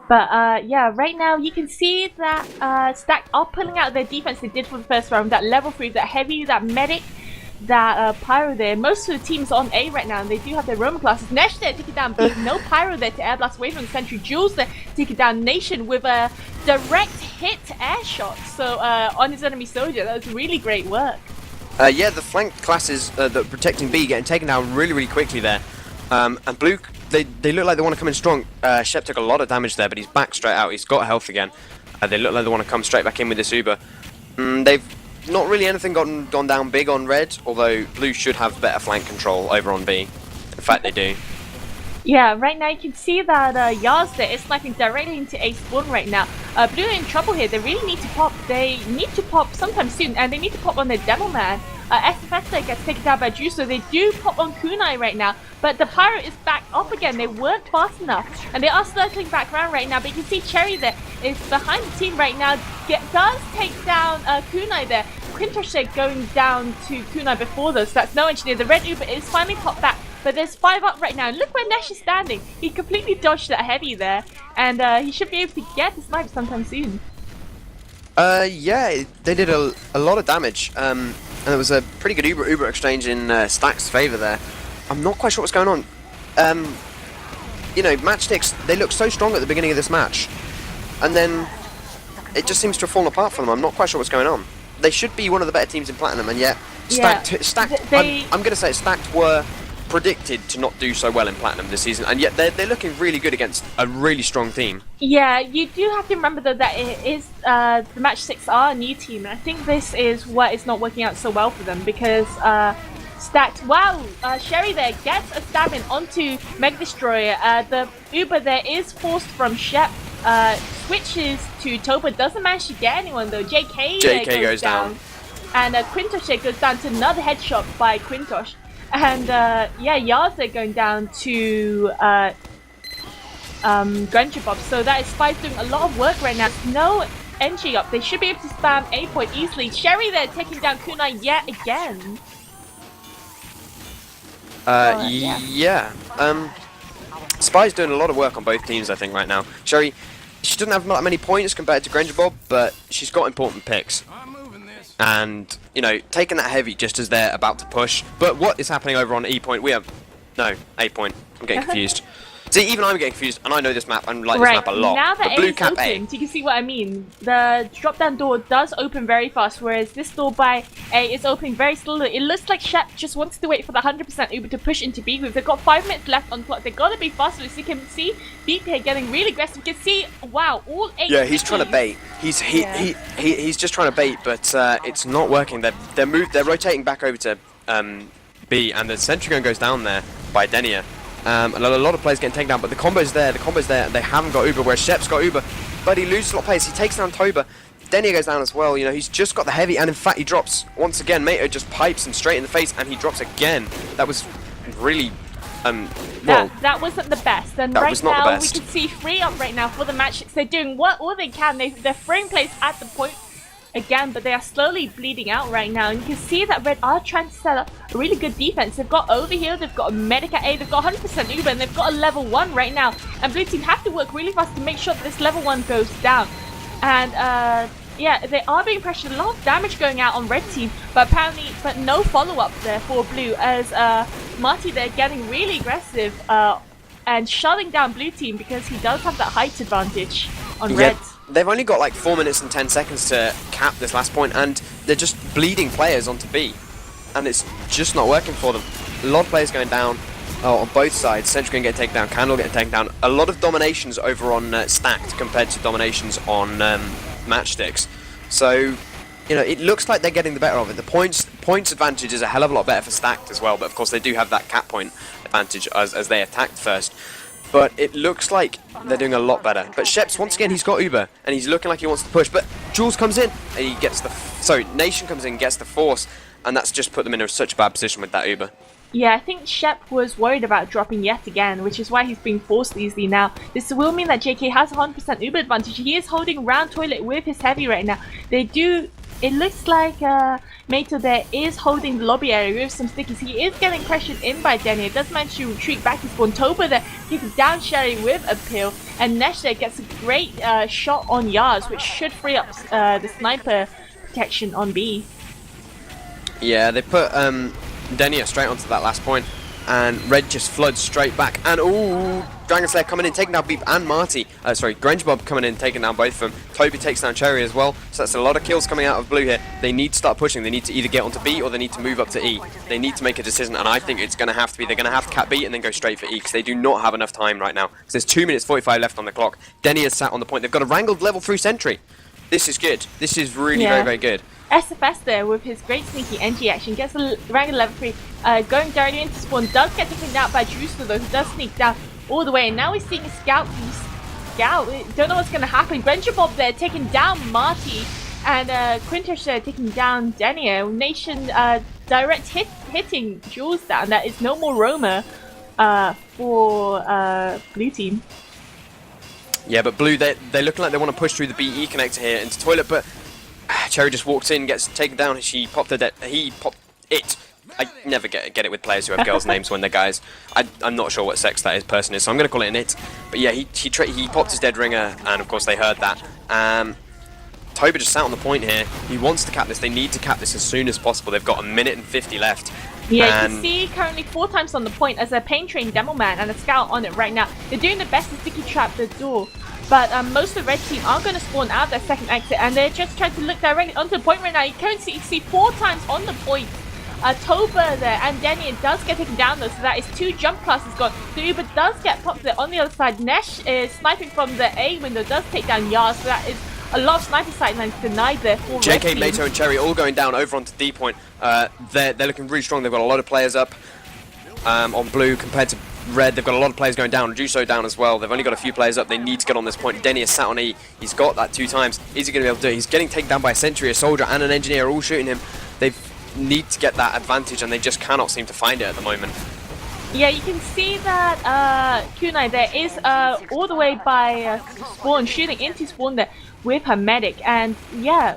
[SPEAKER 1] But yeah, right now you can see that Stack are pulling out their defense they did for the first round. That level 3, that heavy, that medic, that Pyro there. Most of the teams on A right now, and they do have their Roman classes. Nesh there, take it down. Big. No Pyro there to air blast away from the sentry. Jules there, take it down. Nation with a direct hit air shot. So on his enemy soldier, that was really great work.
[SPEAKER 2] Yeah, the flank classes that are protecting B getting taken down really, really quickly there. And Blue, they look like they want to come in strong. Shep took a lot of damage there, but he's back straight out. He's got health again. They look like they want to come straight back in with this Uber. They've not really anything gone down big on Red, although Blue should have better flank control over on B. In fact, they do.
[SPEAKER 1] Yeah, right now you can see that Yaz there is sniping directly into A spawn right now. Blue are in trouble here. They really need to pop. They need to pop sometime soon, and they need to pop on their demo man. SFS there gets taken down by Juice, so they do pop on Kunai right now. But the Pyro is back up again. They weren't fast enough, and they are circling back around right now. But you can see Cherry there is behind the team right now. Does take down Kunai there. Quintosh going down to Kunai before this. That's no engineer. The red Uber is finally popped back. But there's 5 up right now. Look where Nesh is standing. He completely dodged that heavy there. And he should be able to get the snipe sometime soon.
[SPEAKER 2] Yeah, they did a lot of damage. And it was a pretty good Uber exchange in Stack's favour there. I'm not quite sure what's going on. You know, Matchsticks, they look so strong at the beginning of this match. And then it just seems to have fallen apart for them. I'm not quite sure what's going on. They should be one of the better teams in Platinum, and yet Stacked, I'm going to say Stacked were predicted to not do so well in Platinum this season, and yet they're looking really good against a really strong team.
[SPEAKER 1] Yeah, you do have to remember though that it is the Matchsticks are a new team, and I think this is what is not working out so well for them because Stacked, wow, Sherry there gets a stab in onto Mega Destroyer. The Uber there is forced from Shep. Switches to Toba, doesn't manage to get anyone though. JK goes down. And Quintosh goes down to another headshot by Quintosh. And yeah, Yarza going down to Granger Bob. So that is Spice doing a lot of work right now. No NG up. They should be able to spam A point easily. Sherry there taking down Kunai yet again.
[SPEAKER 2] Yeah. Spy's doing a lot of work on both teams, I think, right now. Sherry, she doesn't have that many points compared to Granger Bob, but she's got important picks. And, you know, taking that heavy just as they're about to push. But what is happening over on E point? We have... No, A point. I'm getting confused. See, even I'm getting confused, and I know this map, and like this map a lot.
[SPEAKER 1] Now that
[SPEAKER 2] but blue
[SPEAKER 1] A is
[SPEAKER 2] cap
[SPEAKER 1] opened, you can see what I mean. The drop-down door does open very fast, whereas this door by A is opening very slowly. It looks like Shep just wants to wait for the 100% Uber to push into B group. They've got 5 minutes left on clock. They've got to be faster. So you can see Deep here getting really aggressive. You can see, wow, all 8.
[SPEAKER 2] Yeah, he's trying to bait. He's just trying to bait, but it's not working. They're rotating back over to B, and the sentry gun goes down there by Denia. A lot of players getting taken down, but the combo's there, they haven't got Uber, whereas Shep's got Uber, but he loses a lot of pace. He takes down Toba, Denia goes down as well, you know, he's just got the heavy, and in fact he drops once again. Mato just pipes him straight in the face, and he drops again. That was really, well...
[SPEAKER 1] That wasn't the best, and right now we can see 3 up right now for the match. They're doing all they can, they're throwing plays at the point again, but they are slowly bleeding out right now, and you can see that Red are trying to set up a really good defense. They've got Overheal, they've got a Medic at A, they've got 100% Uber, and they've got a level 1 right now, and Blue Team have to work really fast to make sure that this level 1 goes down. And yeah, they are being pressured, a lot of damage going out on Red Team, but apparently no follow-up there for Blue, as Marty they're getting really aggressive and shutting down Blue Team because he does have that height advantage on Red.
[SPEAKER 2] They've only got like 4 minutes and 10 seconds to cap this last point, and they're just bleeding players onto B, and it's just not working for them. A lot of players going down on both sides. Sentry going to get taken down, Candle getting taken down. A lot of dominations over on Stacked compared to dominations on Matchsticks. So, you know, it looks like they're getting the better of it. The points advantage is a hell of a lot better for Stacked as well, but of course they do have that cap point advantage as they attacked first. But it looks like they're doing a lot better. But Sheps, once again, he's got Uber, and he's looking like he wants to push. But Jules comes in, and he gets the... Nation comes in, gets the Force, and that's just put them in such a bad position with that Uber.
[SPEAKER 1] Yeah, I think Shep was worried about dropping yet again, which is why he's being forced easily now. This will mean that JK has a 100% Uber advantage. He is holding round toilet with his heavy right now. It looks like Mato there is holding the lobby area with some stickies. He is getting pressured in by Denny. Does manage to retreat back to spawn. Toba there takes down Sherry with a pill. And Nesh there gets a great shot on Yars, which should free up the sniper protection on B.
[SPEAKER 2] Yeah, they put Denia straight onto that last point, and Red just floods straight back. And ooh, Dragon Slayer coming in, taking down Beep and Marty. Granger Bob coming in, taking down both of them. Toby takes down Cherry as well. So that's a lot of kills coming out of Blue here. They need to start pushing. They need to either get onto B or they need to move up to E. They need to make a decision, and I think it's going to have to be. They're going to have to cap B and then go straight for E, because they do not have enough time right now. Because there's 2 minutes 45 left on the clock. Denny is sat on the point. They've got a wrangled level 3 sentry. This is good. This is really very, very good.
[SPEAKER 1] SFS there with his great sneaky NG action gets a rank level 3, going directly into spawn, does get taken out by Jerusalem though, who does sneak down. all the way. And now we're seeing a Scout. Don't know what's going to happen. Granger Bob there taking down Marty. And Quintosh there taking down Daniel. Nation direct hitting Jules down. That is no more Roma for blue team.
[SPEAKER 2] Yeah, but blue, they're looking like they want to push through the BE connector here into toilet, but Cherry just walks in, gets taken down, and she popped he popped it. I never get it with players who have girls' names when they're guys. I'm not sure what sex that person is, so I'm going to call it an it. But yeah, he popped his dead ringer, and of course they heard that. Toba just sat on the point here. He wants to cap this. They need to cap this as soon as possible. They've got 1 minute and 50 left.
[SPEAKER 1] Yeah, you can see currently 4 times on the point as a pain train demo man and a scout on it right now. They're doing the best to sticky trap the door. But most of the red team are going to spawn out their second exit, and they're just trying to look directly onto the point right now. You can see 4 times on the point. Toba there and Denian does get taken down though, so that is 2 jump classes gone. The Uber does get popped there. On the other side, Nesh is sniping from the A window, does take down Yars, so that is a lot of sniper sightlines denied there for
[SPEAKER 2] JK,
[SPEAKER 1] red team.
[SPEAKER 2] Mato and Cherry all going down over onto D point. They're looking really strong. They've got a lot of players up on blue compared to red. They've got a lot of players going down. Juso down as well. They've only got a few players up. They need to get on this point. Denny is sat on E. He's got that 2 times. Is he going to be able to do it? He's getting taken down by a sentry, a soldier, and an engineer all shooting him. They need to get that advantage, and they just cannot seem to find it at the moment.
[SPEAKER 1] Yeah, you can see that Kunai there is all the way by spawn, shooting into spawn there with her medic. And yeah,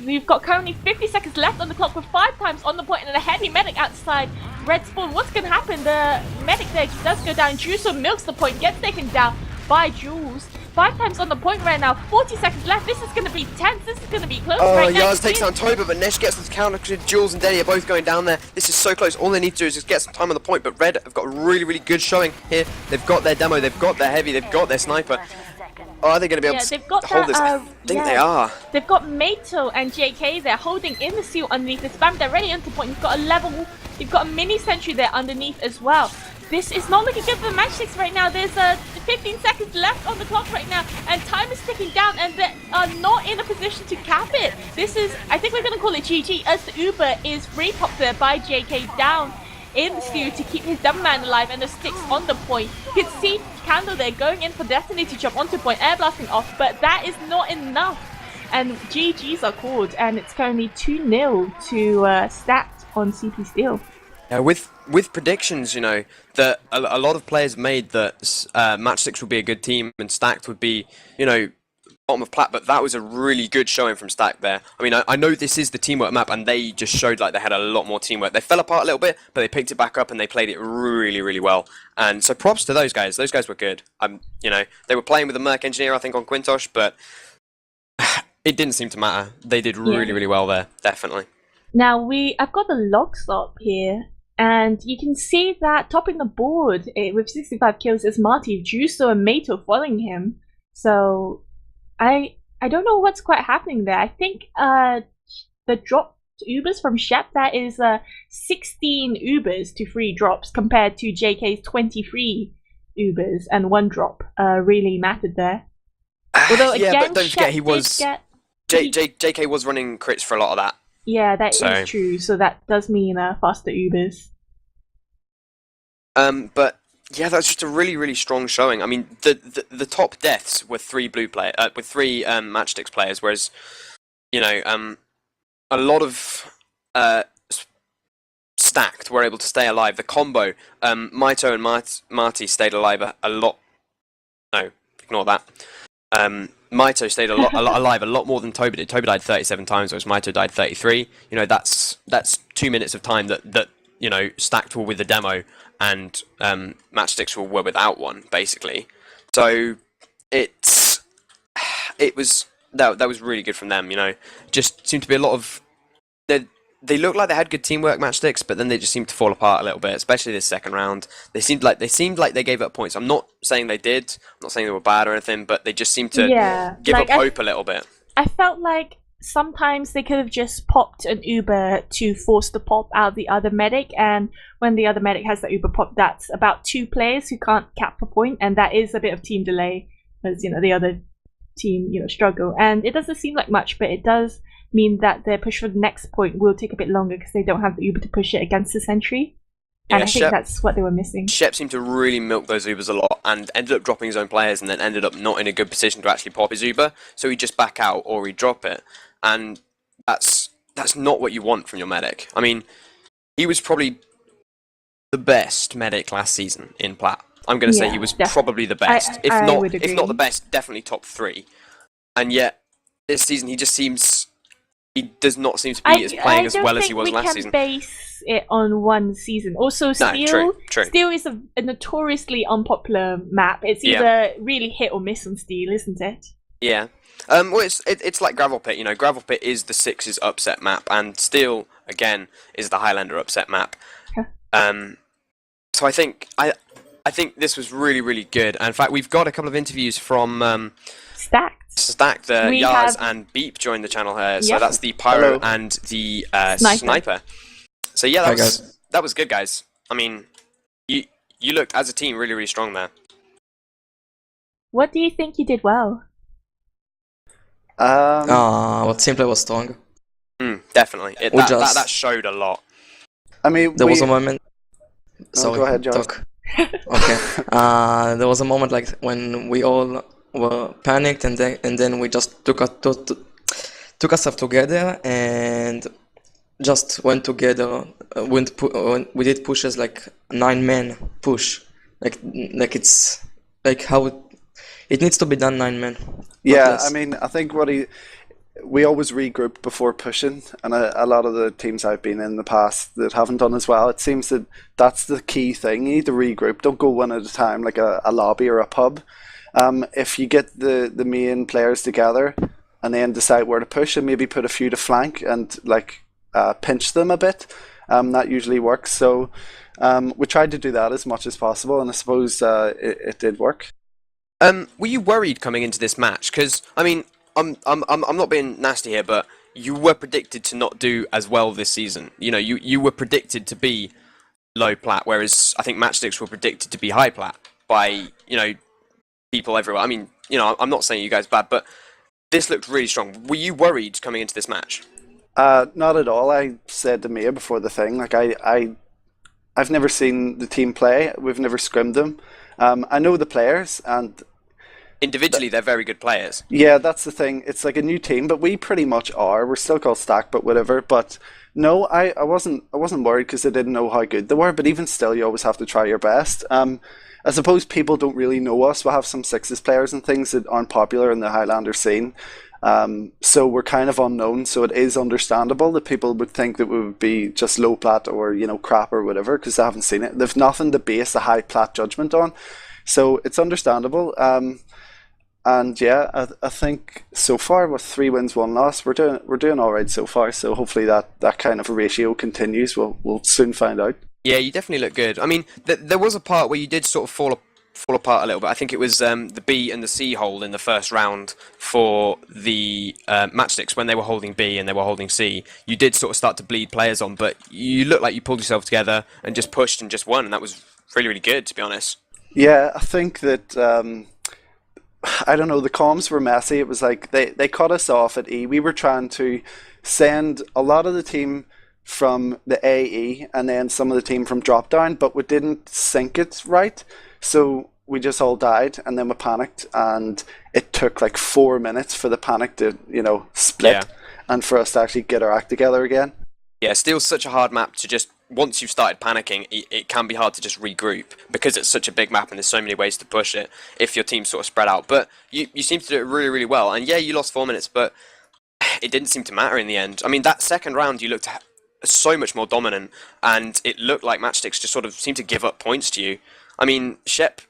[SPEAKER 1] we've got currently 50 seconds left on the clock with 5 times on the point and a heavy medic outside red spawn. What's going to happen? The medic there does go down. Juso milks the point, gets taken down by Jules. 5 times on the point right now, 40 seconds left. This is going to be tense. This is going to be close right now.
[SPEAKER 2] Yars takes down Toba, but Nesh gets the counter because Jules and Denny are both going down there. This is so close. All they need to do is just get some time on the point, but red have got a really, really good showing here. They've got their demo, they've got their heavy, they've got their sniper. Are they going to be able to hold this? I think they are.
[SPEAKER 1] They've got Mato and JK there holding in the seal underneath the spam. They're ready onto point. You've got a level, you've got a mini sentry there underneath as well. This is not looking good for the Matchsticks right now. There's 15 seconds left on the clock right now, and time is ticking down, and they are not in a position to cap it. This is, I think we're going to call it GG, as the Uber is repopped there by JK down in the stew to keep his dumb man alive, and the sticks on the point. You can see Candle there going in for Destiny to jump onto point, air blasting off, but that is not enough. And GGs are called, and it's currently 2-0 to Stacked on CP Steel.
[SPEAKER 2] Yeah, with predictions, you know, that a lot of players made that Matchsticks would be a good team and Stacked would be, you know, bottom of plat, but that was a really good showing from Stacked there. I mean, I know this is the teamwork map, and they just showed like they had a lot more teamwork. They fell apart a little bit, but they picked it back up and they played it really, really well. And so props to those guys. Those guys were good. You know, they were playing with the Merc engineer, I think, on Quintosh, but it didn't seem to matter. They did really, really well there, definitely.
[SPEAKER 1] Now I've got the logs up here. And you can see that topping the board with 65 kills is Marty, Juso and Mato following him. So I don't know what's quite happening there. I think the dropped Ubers from Shep, that is 16 Ubers to 3 drops compared to JK's 23 Ubers and 1 drop really mattered there. Although
[SPEAKER 2] yeah,
[SPEAKER 1] again,
[SPEAKER 2] but don't forget
[SPEAKER 1] Shep
[SPEAKER 2] he was JK was running crits for a lot of that.
[SPEAKER 1] Yeah, that is true. So that does mean faster Ubers.
[SPEAKER 2] But yeah, that's just a really, really strong showing. I mean, the top deaths were 3 blue with 3 Matchsticks players, whereas you know, a lot of Stacked were able to stay alive. The combo, Maito and Marty stayed alive a lot. No, ignore that. Maito stayed alive a lot more than Toba did. Toba died 37 times, whereas Maito died 33. You know, that's 2 minutes of time that you know, Stacked were with the demo and Matchsticks were without one, basically. So that was really good from them. You know, just seemed to be a lot of they looked like they had good teamwork, Matchsticks, but then they just seemed to fall apart a little bit, especially this second round. They seemed like they gave up points. I'm not saying they did. I'm not saying they were bad or anything, but they just seemed to give up hope a little bit. I
[SPEAKER 1] felt like sometimes they could have just popped an Uber to force the pop out the other medic, and when the other medic has the Uber pop, that's about 2 players who can't cap a point, and that is a bit of team delay, as you know, the other team, you know, struggle. And it doesn't seem like much, but it does mean that their push for the next point will take a bit longer because they don't have the Uber to push it against the sentry. And
[SPEAKER 2] Yeah,
[SPEAKER 1] I think that's what they were missing.
[SPEAKER 2] Shep seemed to really milk those Ubers a lot and ended up dropping his own players and then ended up not in a good position to actually pop his Uber. So he'd just back out or he'd drop it. And that's not what you want from your medic. I mean, he was probably the best medic last season in Plat. I'm going to say he was probably the best. If not the best, definitely top 3. And yet, this season he does not seem to be playing as well as he was last season.
[SPEAKER 1] We can base it on one season. Also, Steel is a notoriously unpopular map. It's either really hit or miss on Steel, isn't it?
[SPEAKER 2] Yeah. Well, it's like Gravel Pit. You know, Gravel Pit is the Sixes upset map, and Steel again is the Highlander upset map. So I think this was really, really good. And in fact, we've got a couple of interviews from Stacked, Yars and Beep joined the channel here. So that's the Pyro and the Sniper. So yeah, that was good, guys. I mean, you looked as a team really, really strong there.
[SPEAKER 1] What do you think you did well?
[SPEAKER 3] What simply was strong.
[SPEAKER 2] Definitely, that showed a lot.
[SPEAKER 4] I mean,
[SPEAKER 3] there was a moment.
[SPEAKER 4] Sorry, go ahead, John.
[SPEAKER 3] Okay. There was a moment like when we all were panicked, and then we just took ourselves together and just went together. We did pushes like 9-man push, like it's like how it needs to be done 9-man.
[SPEAKER 4] Yeah, I mean, I think we always regroup before pushing, and a lot of the teams I've been in the past that haven't done as well, it seems that that's the key thing. You need to regroup. Don't go one at a time like a lobby or a pub. If you get the main players together and then decide where to push and maybe put a few to flank and like pinch them a bit, that usually works. So we tried to do that as much as possible, and I suppose it did work.
[SPEAKER 2] Were you worried coming into this match? Because I mean, I'm not being nasty here, but you were predicted to not do as well this season. You know, you were predicted to be low plat, whereas I think Matchsticks were predicted to be high plat by, you know, people everywhere. I mean, you know, I'm not saying you guys bad, but this looked really strong. Were you worried coming into this match?
[SPEAKER 4] Not at all. I said to Mia before the thing, like I've never seen the team play. We've never scrimmed them. I know the players, and
[SPEAKER 2] individually they're very good players.
[SPEAKER 4] Yeah, that's the thing. It's like a new team, but we pretty much are. We're still called Stack, but whatever. But no, I wasn't worried because I didn't know how good they were. But even still, you always have to try your best. I suppose people don't really know us. We have some Sixes players and things that aren't popular in the Highlander scene. So we're kind of unknown. So it is understandable that people would think that we would be just low plat or, you know, crap or whatever because they haven't seen it. They've nothing to base a high plat judgment on. So it's understandable. And yeah, I think so far with 3 wins, 1 loss, we're doing all right so far. So hopefully that kind of a ratio continues. We'll soon find out.
[SPEAKER 2] Yeah, you definitely look good. I mean, there was a part where you did sort of fall apart a little bit. I think it was the B and the C hold in the first round for the Matchsticks when they were holding B and they were holding C. You did sort of start to bleed players on, but you looked like you pulled yourself together and just pushed and just won, and that was really, really good, to be honest.
[SPEAKER 4] Yeah, I think that I don't know, the comms were messy. It was like they cut us off at E. We were trying to send a lot of the team from the AE and then some of the team from drop down, but we didn't sync it right. So we just all died, and then we panicked, and it took like 4 minutes for the panic to, you know, split and for us to actually get our act together again.
[SPEAKER 2] Yeah, Steel's such a hard map to just, once you've started panicking, it can be hard to just regroup because it's such a big map and there's so many ways to push it if your team's sort of spread out. But you seem to do it really, really well. And yeah, you lost 4 minutes, but it didn't seem to matter in the end. I mean, that second round you looked so much more dominant, and it looked like Matchsticks just sort of seemed to give up points to you. I mean, Shep,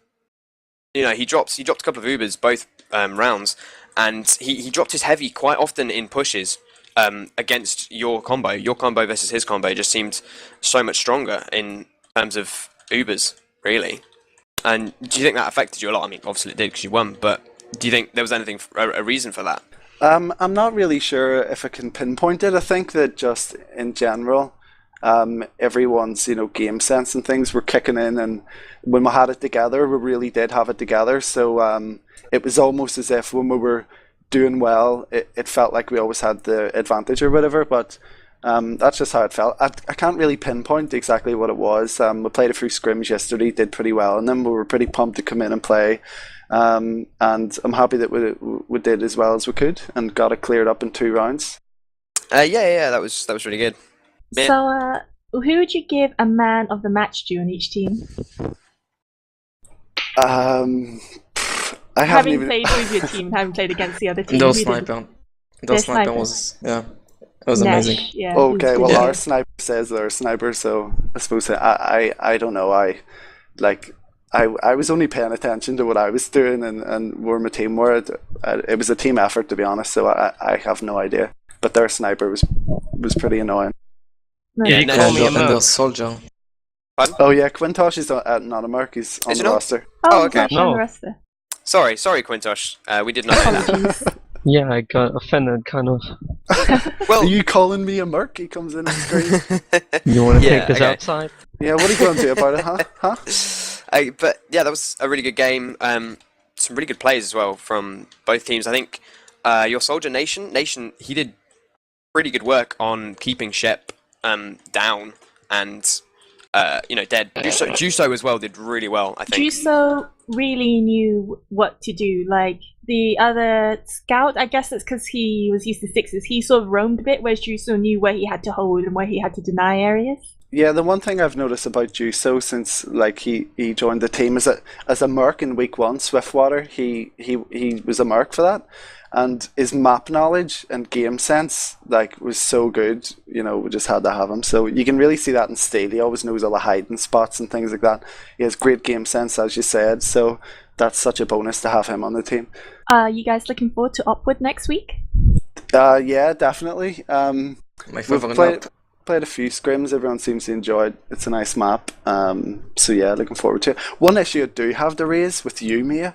[SPEAKER 2] you know, he dropped a couple of Ubers both rounds, and he dropped his heavy quite often in pushes against your combo. Your combo versus his combo just seemed so much stronger in terms of Ubers, really. And do you think that affected you a lot? I mean, obviously it did because you won, but do you think there was anything, a reason for that?
[SPEAKER 4] I'm not really sure if I can pinpoint it. I think that just in general, everyone's, you know, game sense and things were kicking in, and when we had it together, we really did have it together. So it was almost as if when we were doing well, it felt like we always had the advantage or whatever. But That's just how it felt. I can't really pinpoint exactly what it was. We played a few scrims yesterday, did pretty well, and then we were pretty pumped to come in and play. And I'm happy that we did as well as we could and got it cleared up in 2 rounds.
[SPEAKER 2] Yeah, that was really good. Yeah.
[SPEAKER 1] So, who would you give a man of the match to on each team?
[SPEAKER 4] I haven't
[SPEAKER 1] Having
[SPEAKER 4] even.
[SPEAKER 1] played with your team, having played against the other team.
[SPEAKER 3] Those
[SPEAKER 1] who did-
[SPEAKER 3] sniper.
[SPEAKER 1] The
[SPEAKER 3] Those sniper
[SPEAKER 1] sniper.
[SPEAKER 3] was, yeah, it was
[SPEAKER 1] Nash,
[SPEAKER 3] amazing.
[SPEAKER 1] yeah.
[SPEAKER 4] Okay,
[SPEAKER 1] he
[SPEAKER 4] well,
[SPEAKER 1] was good.
[SPEAKER 4] our sniper says they're a sniper, so I suppose I don't know. I was only paying attention to what I was doing and where my team were. It was a team effort, to be honest, so I have no idea. But their sniper was pretty annoying.
[SPEAKER 1] No,
[SPEAKER 2] Yeah,
[SPEAKER 1] he-
[SPEAKER 2] Nash-
[SPEAKER 3] Yeah,
[SPEAKER 2] Call me a
[SPEAKER 3] and
[SPEAKER 2] merc.
[SPEAKER 3] the soldier.
[SPEAKER 4] Oh yeah, Quintosh is not a merc. He's on
[SPEAKER 2] Is he
[SPEAKER 4] the
[SPEAKER 2] not?
[SPEAKER 4] roster.
[SPEAKER 1] Oh,
[SPEAKER 2] okay.
[SPEAKER 1] gosh, on
[SPEAKER 5] No.
[SPEAKER 1] the roster.
[SPEAKER 2] Sorry, Quintosh. We did not know that.
[SPEAKER 1] Apologies.
[SPEAKER 5] Yeah, I got offended, kind of.
[SPEAKER 2] Well,
[SPEAKER 4] Are you calling me a merc? He comes in and screams.
[SPEAKER 5] You want to
[SPEAKER 2] Yeah,
[SPEAKER 5] take this
[SPEAKER 2] okay.
[SPEAKER 5] outside?
[SPEAKER 4] Yeah, what are you going to do about it, huh?
[SPEAKER 2] But yeah, that was a really good game. Some really good plays as well from both teams. I think your soldier Nation, he did pretty good work on keeping Shep down and dead. Juso as well did really well, I think.
[SPEAKER 1] Juso really knew what to do. Like the other scout, I guess it's because he was used to sixes. He sort of roamed a bit, whereas Juso knew where he had to hold and where he had to deny areas.
[SPEAKER 4] Yeah, the one thing I've noticed about Juso since like he joined the team is that as a merc in week 1, Swiftwater, he was a merc for that, and his map knowledge and game sense like was so good. We just had to have him. So you can really see that in Steel. He always knows all the hiding spots and things like that. He has great game sense, as you said. So that's such a bonus to have him on the team.
[SPEAKER 1] You guys looking forward to Upward next week?
[SPEAKER 4] Yeah, definitely.
[SPEAKER 3] My
[SPEAKER 4] We've
[SPEAKER 3] favorite
[SPEAKER 4] played
[SPEAKER 3] map.
[SPEAKER 4] played a few scrims. Everyone seems to enjoy it. It's a nice map. So yeah, looking forward to it. One issue I do have to raise with you, Mia,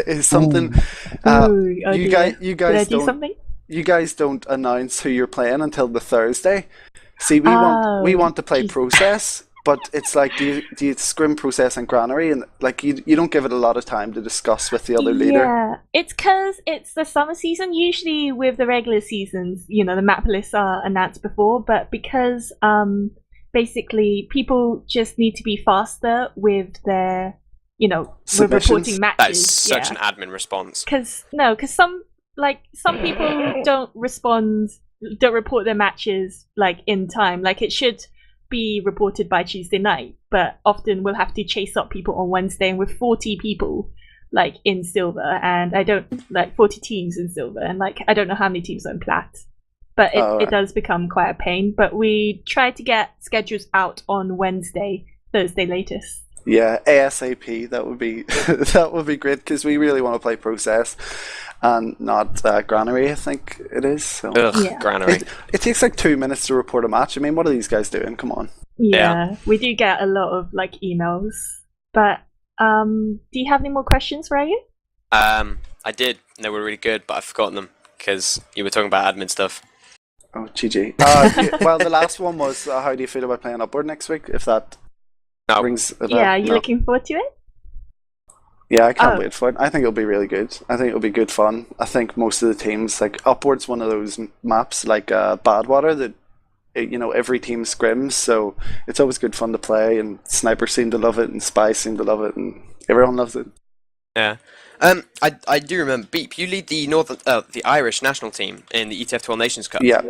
[SPEAKER 4] is something.
[SPEAKER 1] Ooh, oh
[SPEAKER 4] you
[SPEAKER 1] dear.
[SPEAKER 4] guys, you
[SPEAKER 1] Did I
[SPEAKER 4] guys
[SPEAKER 1] do
[SPEAKER 4] don't.
[SPEAKER 1] something?
[SPEAKER 4] You guys don't announce who you're playing until the Thursday. See, we want to play
[SPEAKER 1] geez.
[SPEAKER 4] process, but it's like do you scrim process and granary, and like you don't give it a lot of time to discuss with the other leader.
[SPEAKER 1] Yeah, it's because it's the summer season. Usually with the regular seasons, the map lists are announced before, but because basically people just need to be faster with their, with
[SPEAKER 4] Submissions?
[SPEAKER 1] reporting matches.
[SPEAKER 2] That is such
[SPEAKER 1] yeah.
[SPEAKER 2] an admin response.
[SPEAKER 1] Because some people don't report their matches in time. Like it should be reported by Tuesday night, but often we'll have to chase up people on Wednesday, and with 40 people in silver, and I don't 40 teams in silver, and I don't know how many teams are in plat. But it does become quite a pain. But we try to get schedules out on Wednesday, Thursday latest.
[SPEAKER 4] Yeah, ASAP. That would be that would be great because we really want to play process and not granary. I think it is. So.
[SPEAKER 2] Ugh,
[SPEAKER 1] Yeah.
[SPEAKER 2] granary.
[SPEAKER 4] It takes 2 minutes to report a match. I mean, what are these guys doing? Come on.
[SPEAKER 1] Yeah, we do get a lot of emails. But do you have any more questions, Ryan?
[SPEAKER 2] I did. They were really good, but I've forgotten them because you were talking about admin stuff.
[SPEAKER 4] Oh, GG. Well, the last one was how do you feel about playing Upward next week? If that
[SPEAKER 2] No.
[SPEAKER 4] rings a bell.
[SPEAKER 1] Yeah, are you
[SPEAKER 4] No.
[SPEAKER 1] looking forward to it?
[SPEAKER 4] Yeah, I can't
[SPEAKER 1] Oh.
[SPEAKER 4] wait for it. I think it'll be really good. I think it'll be good fun. I think most of the teams, Upward's one of those maps like Badwater that, every team scrims, so it's always good fun to play, and Snipers seem to love it, and Spies seem to love it, and everyone loves it.
[SPEAKER 2] Yeah. I do remember, Beep, you lead the Irish national team in the ETF 12 Nations Cup.
[SPEAKER 4] Yeah.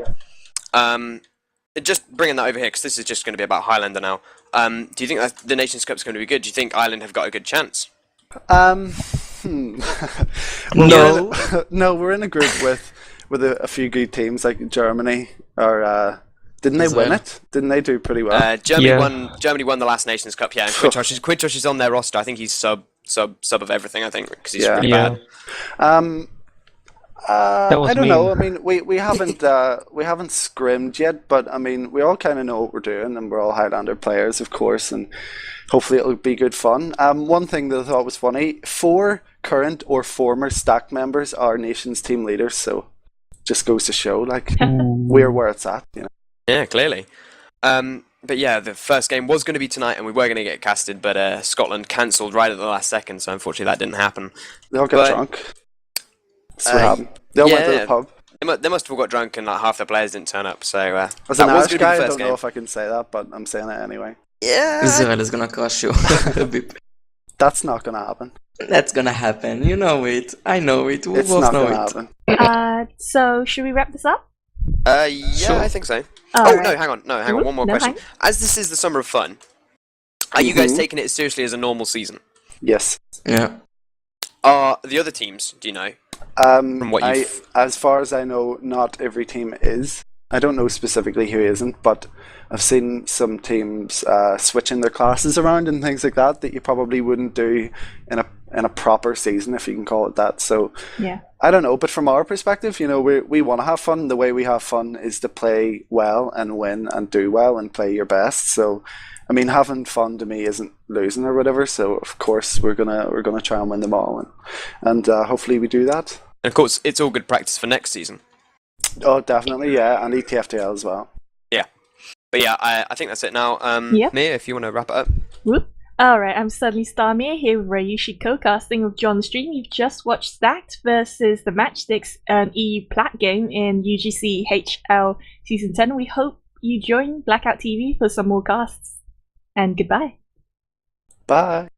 [SPEAKER 2] Just bringing that over here, because this is just going to be about Highlander now. Do you think that the Nations Cup's going to be good? Do you think Ireland have got a good chance?
[SPEAKER 4] Well,
[SPEAKER 3] No.
[SPEAKER 4] no, we're in a group with a few good teams like Germany. Or didn't they
[SPEAKER 3] As
[SPEAKER 4] win
[SPEAKER 3] well.
[SPEAKER 4] it? Didn't they do pretty well?
[SPEAKER 2] Germany
[SPEAKER 5] Yeah.
[SPEAKER 2] won the last Nations Cup, yeah. And Quintosh is on their roster. I think he's sub of everything, I think, because he's
[SPEAKER 4] Yeah.
[SPEAKER 2] really
[SPEAKER 5] Yeah.
[SPEAKER 2] bad.
[SPEAKER 5] That was
[SPEAKER 4] I don't know.
[SPEAKER 5] mean.
[SPEAKER 4] I mean, we haven't scrimmed yet, but I mean, we all kind of know what we're doing, and we're all Highlander players, of course, and hopefully it'll be good fun. One thing that I thought was funny: 4 current or former Stack members are nations team leaders, so just goes to show, we're where it's at.
[SPEAKER 2] Yeah, clearly. But yeah, the first game was going to be tonight, and we were going to get casted, but Scotland cancelled right at the last second, so unfortunately that didn't happen.
[SPEAKER 4] They all got
[SPEAKER 2] But-
[SPEAKER 4] drunk. That's what happened. They all went to the pub.
[SPEAKER 2] They must have all got drunk and like half their players didn't turn up. So
[SPEAKER 4] As an
[SPEAKER 2] that was
[SPEAKER 4] Irish
[SPEAKER 2] good
[SPEAKER 4] guy, I
[SPEAKER 2] first
[SPEAKER 4] don't
[SPEAKER 2] game.
[SPEAKER 4] know if I can say that, but I'm saying it anyway.
[SPEAKER 2] Yeah.
[SPEAKER 3] Israel is gonna crush you. Beep.
[SPEAKER 4] That's not gonna happen.
[SPEAKER 3] That's gonna happen. You know it. I know it. We
[SPEAKER 4] It's
[SPEAKER 3] both
[SPEAKER 4] not
[SPEAKER 3] know
[SPEAKER 4] gonna
[SPEAKER 3] it.
[SPEAKER 4] happen.
[SPEAKER 1] So should we wrap this up?
[SPEAKER 2] Yeah,
[SPEAKER 3] Sure.
[SPEAKER 2] I think so.
[SPEAKER 1] Alright.
[SPEAKER 2] No, hang on.
[SPEAKER 1] Ooh,
[SPEAKER 2] One more
[SPEAKER 1] no,
[SPEAKER 2] question.
[SPEAKER 1] hang-
[SPEAKER 2] As this is the summer of fun, are you guys
[SPEAKER 4] Mhm.
[SPEAKER 2] taking it as seriously as a normal season?
[SPEAKER 4] Yes.
[SPEAKER 3] Yeah.
[SPEAKER 2] Are the other teams? Do you know? From what you've-
[SPEAKER 4] As far as I know, not every team is. I don't know specifically who isn't, but I've seen some teams switching their classes around and things like that that you probably wouldn't do in a proper season, if you can call it that. So
[SPEAKER 1] Yeah.
[SPEAKER 4] I don't know, but from our perspective, you know, we want to have fun. The way we have fun is to play well and win and do well and play your best. So, I mean, having fun to me isn't losing or whatever. So of course we're gonna try and win them all, and hopefully we do that.
[SPEAKER 2] And of course, it's all good practice for next season.
[SPEAKER 4] Oh, definitely, yeah, and ETFTL as well.
[SPEAKER 2] But yeah, I think that's it now.
[SPEAKER 1] Yep.
[SPEAKER 2] Mia, if you want to wrap it up.
[SPEAKER 1] Whoop. Alright, I'm Suddenly Starmere here with Ryushi co-casting with John Stream. You've just watched Stacked versus the Matchsticks, an EU Plat game in UGC HL Season 10. We hope you join Blackout TV for some more casts. And goodbye.
[SPEAKER 4] Bye.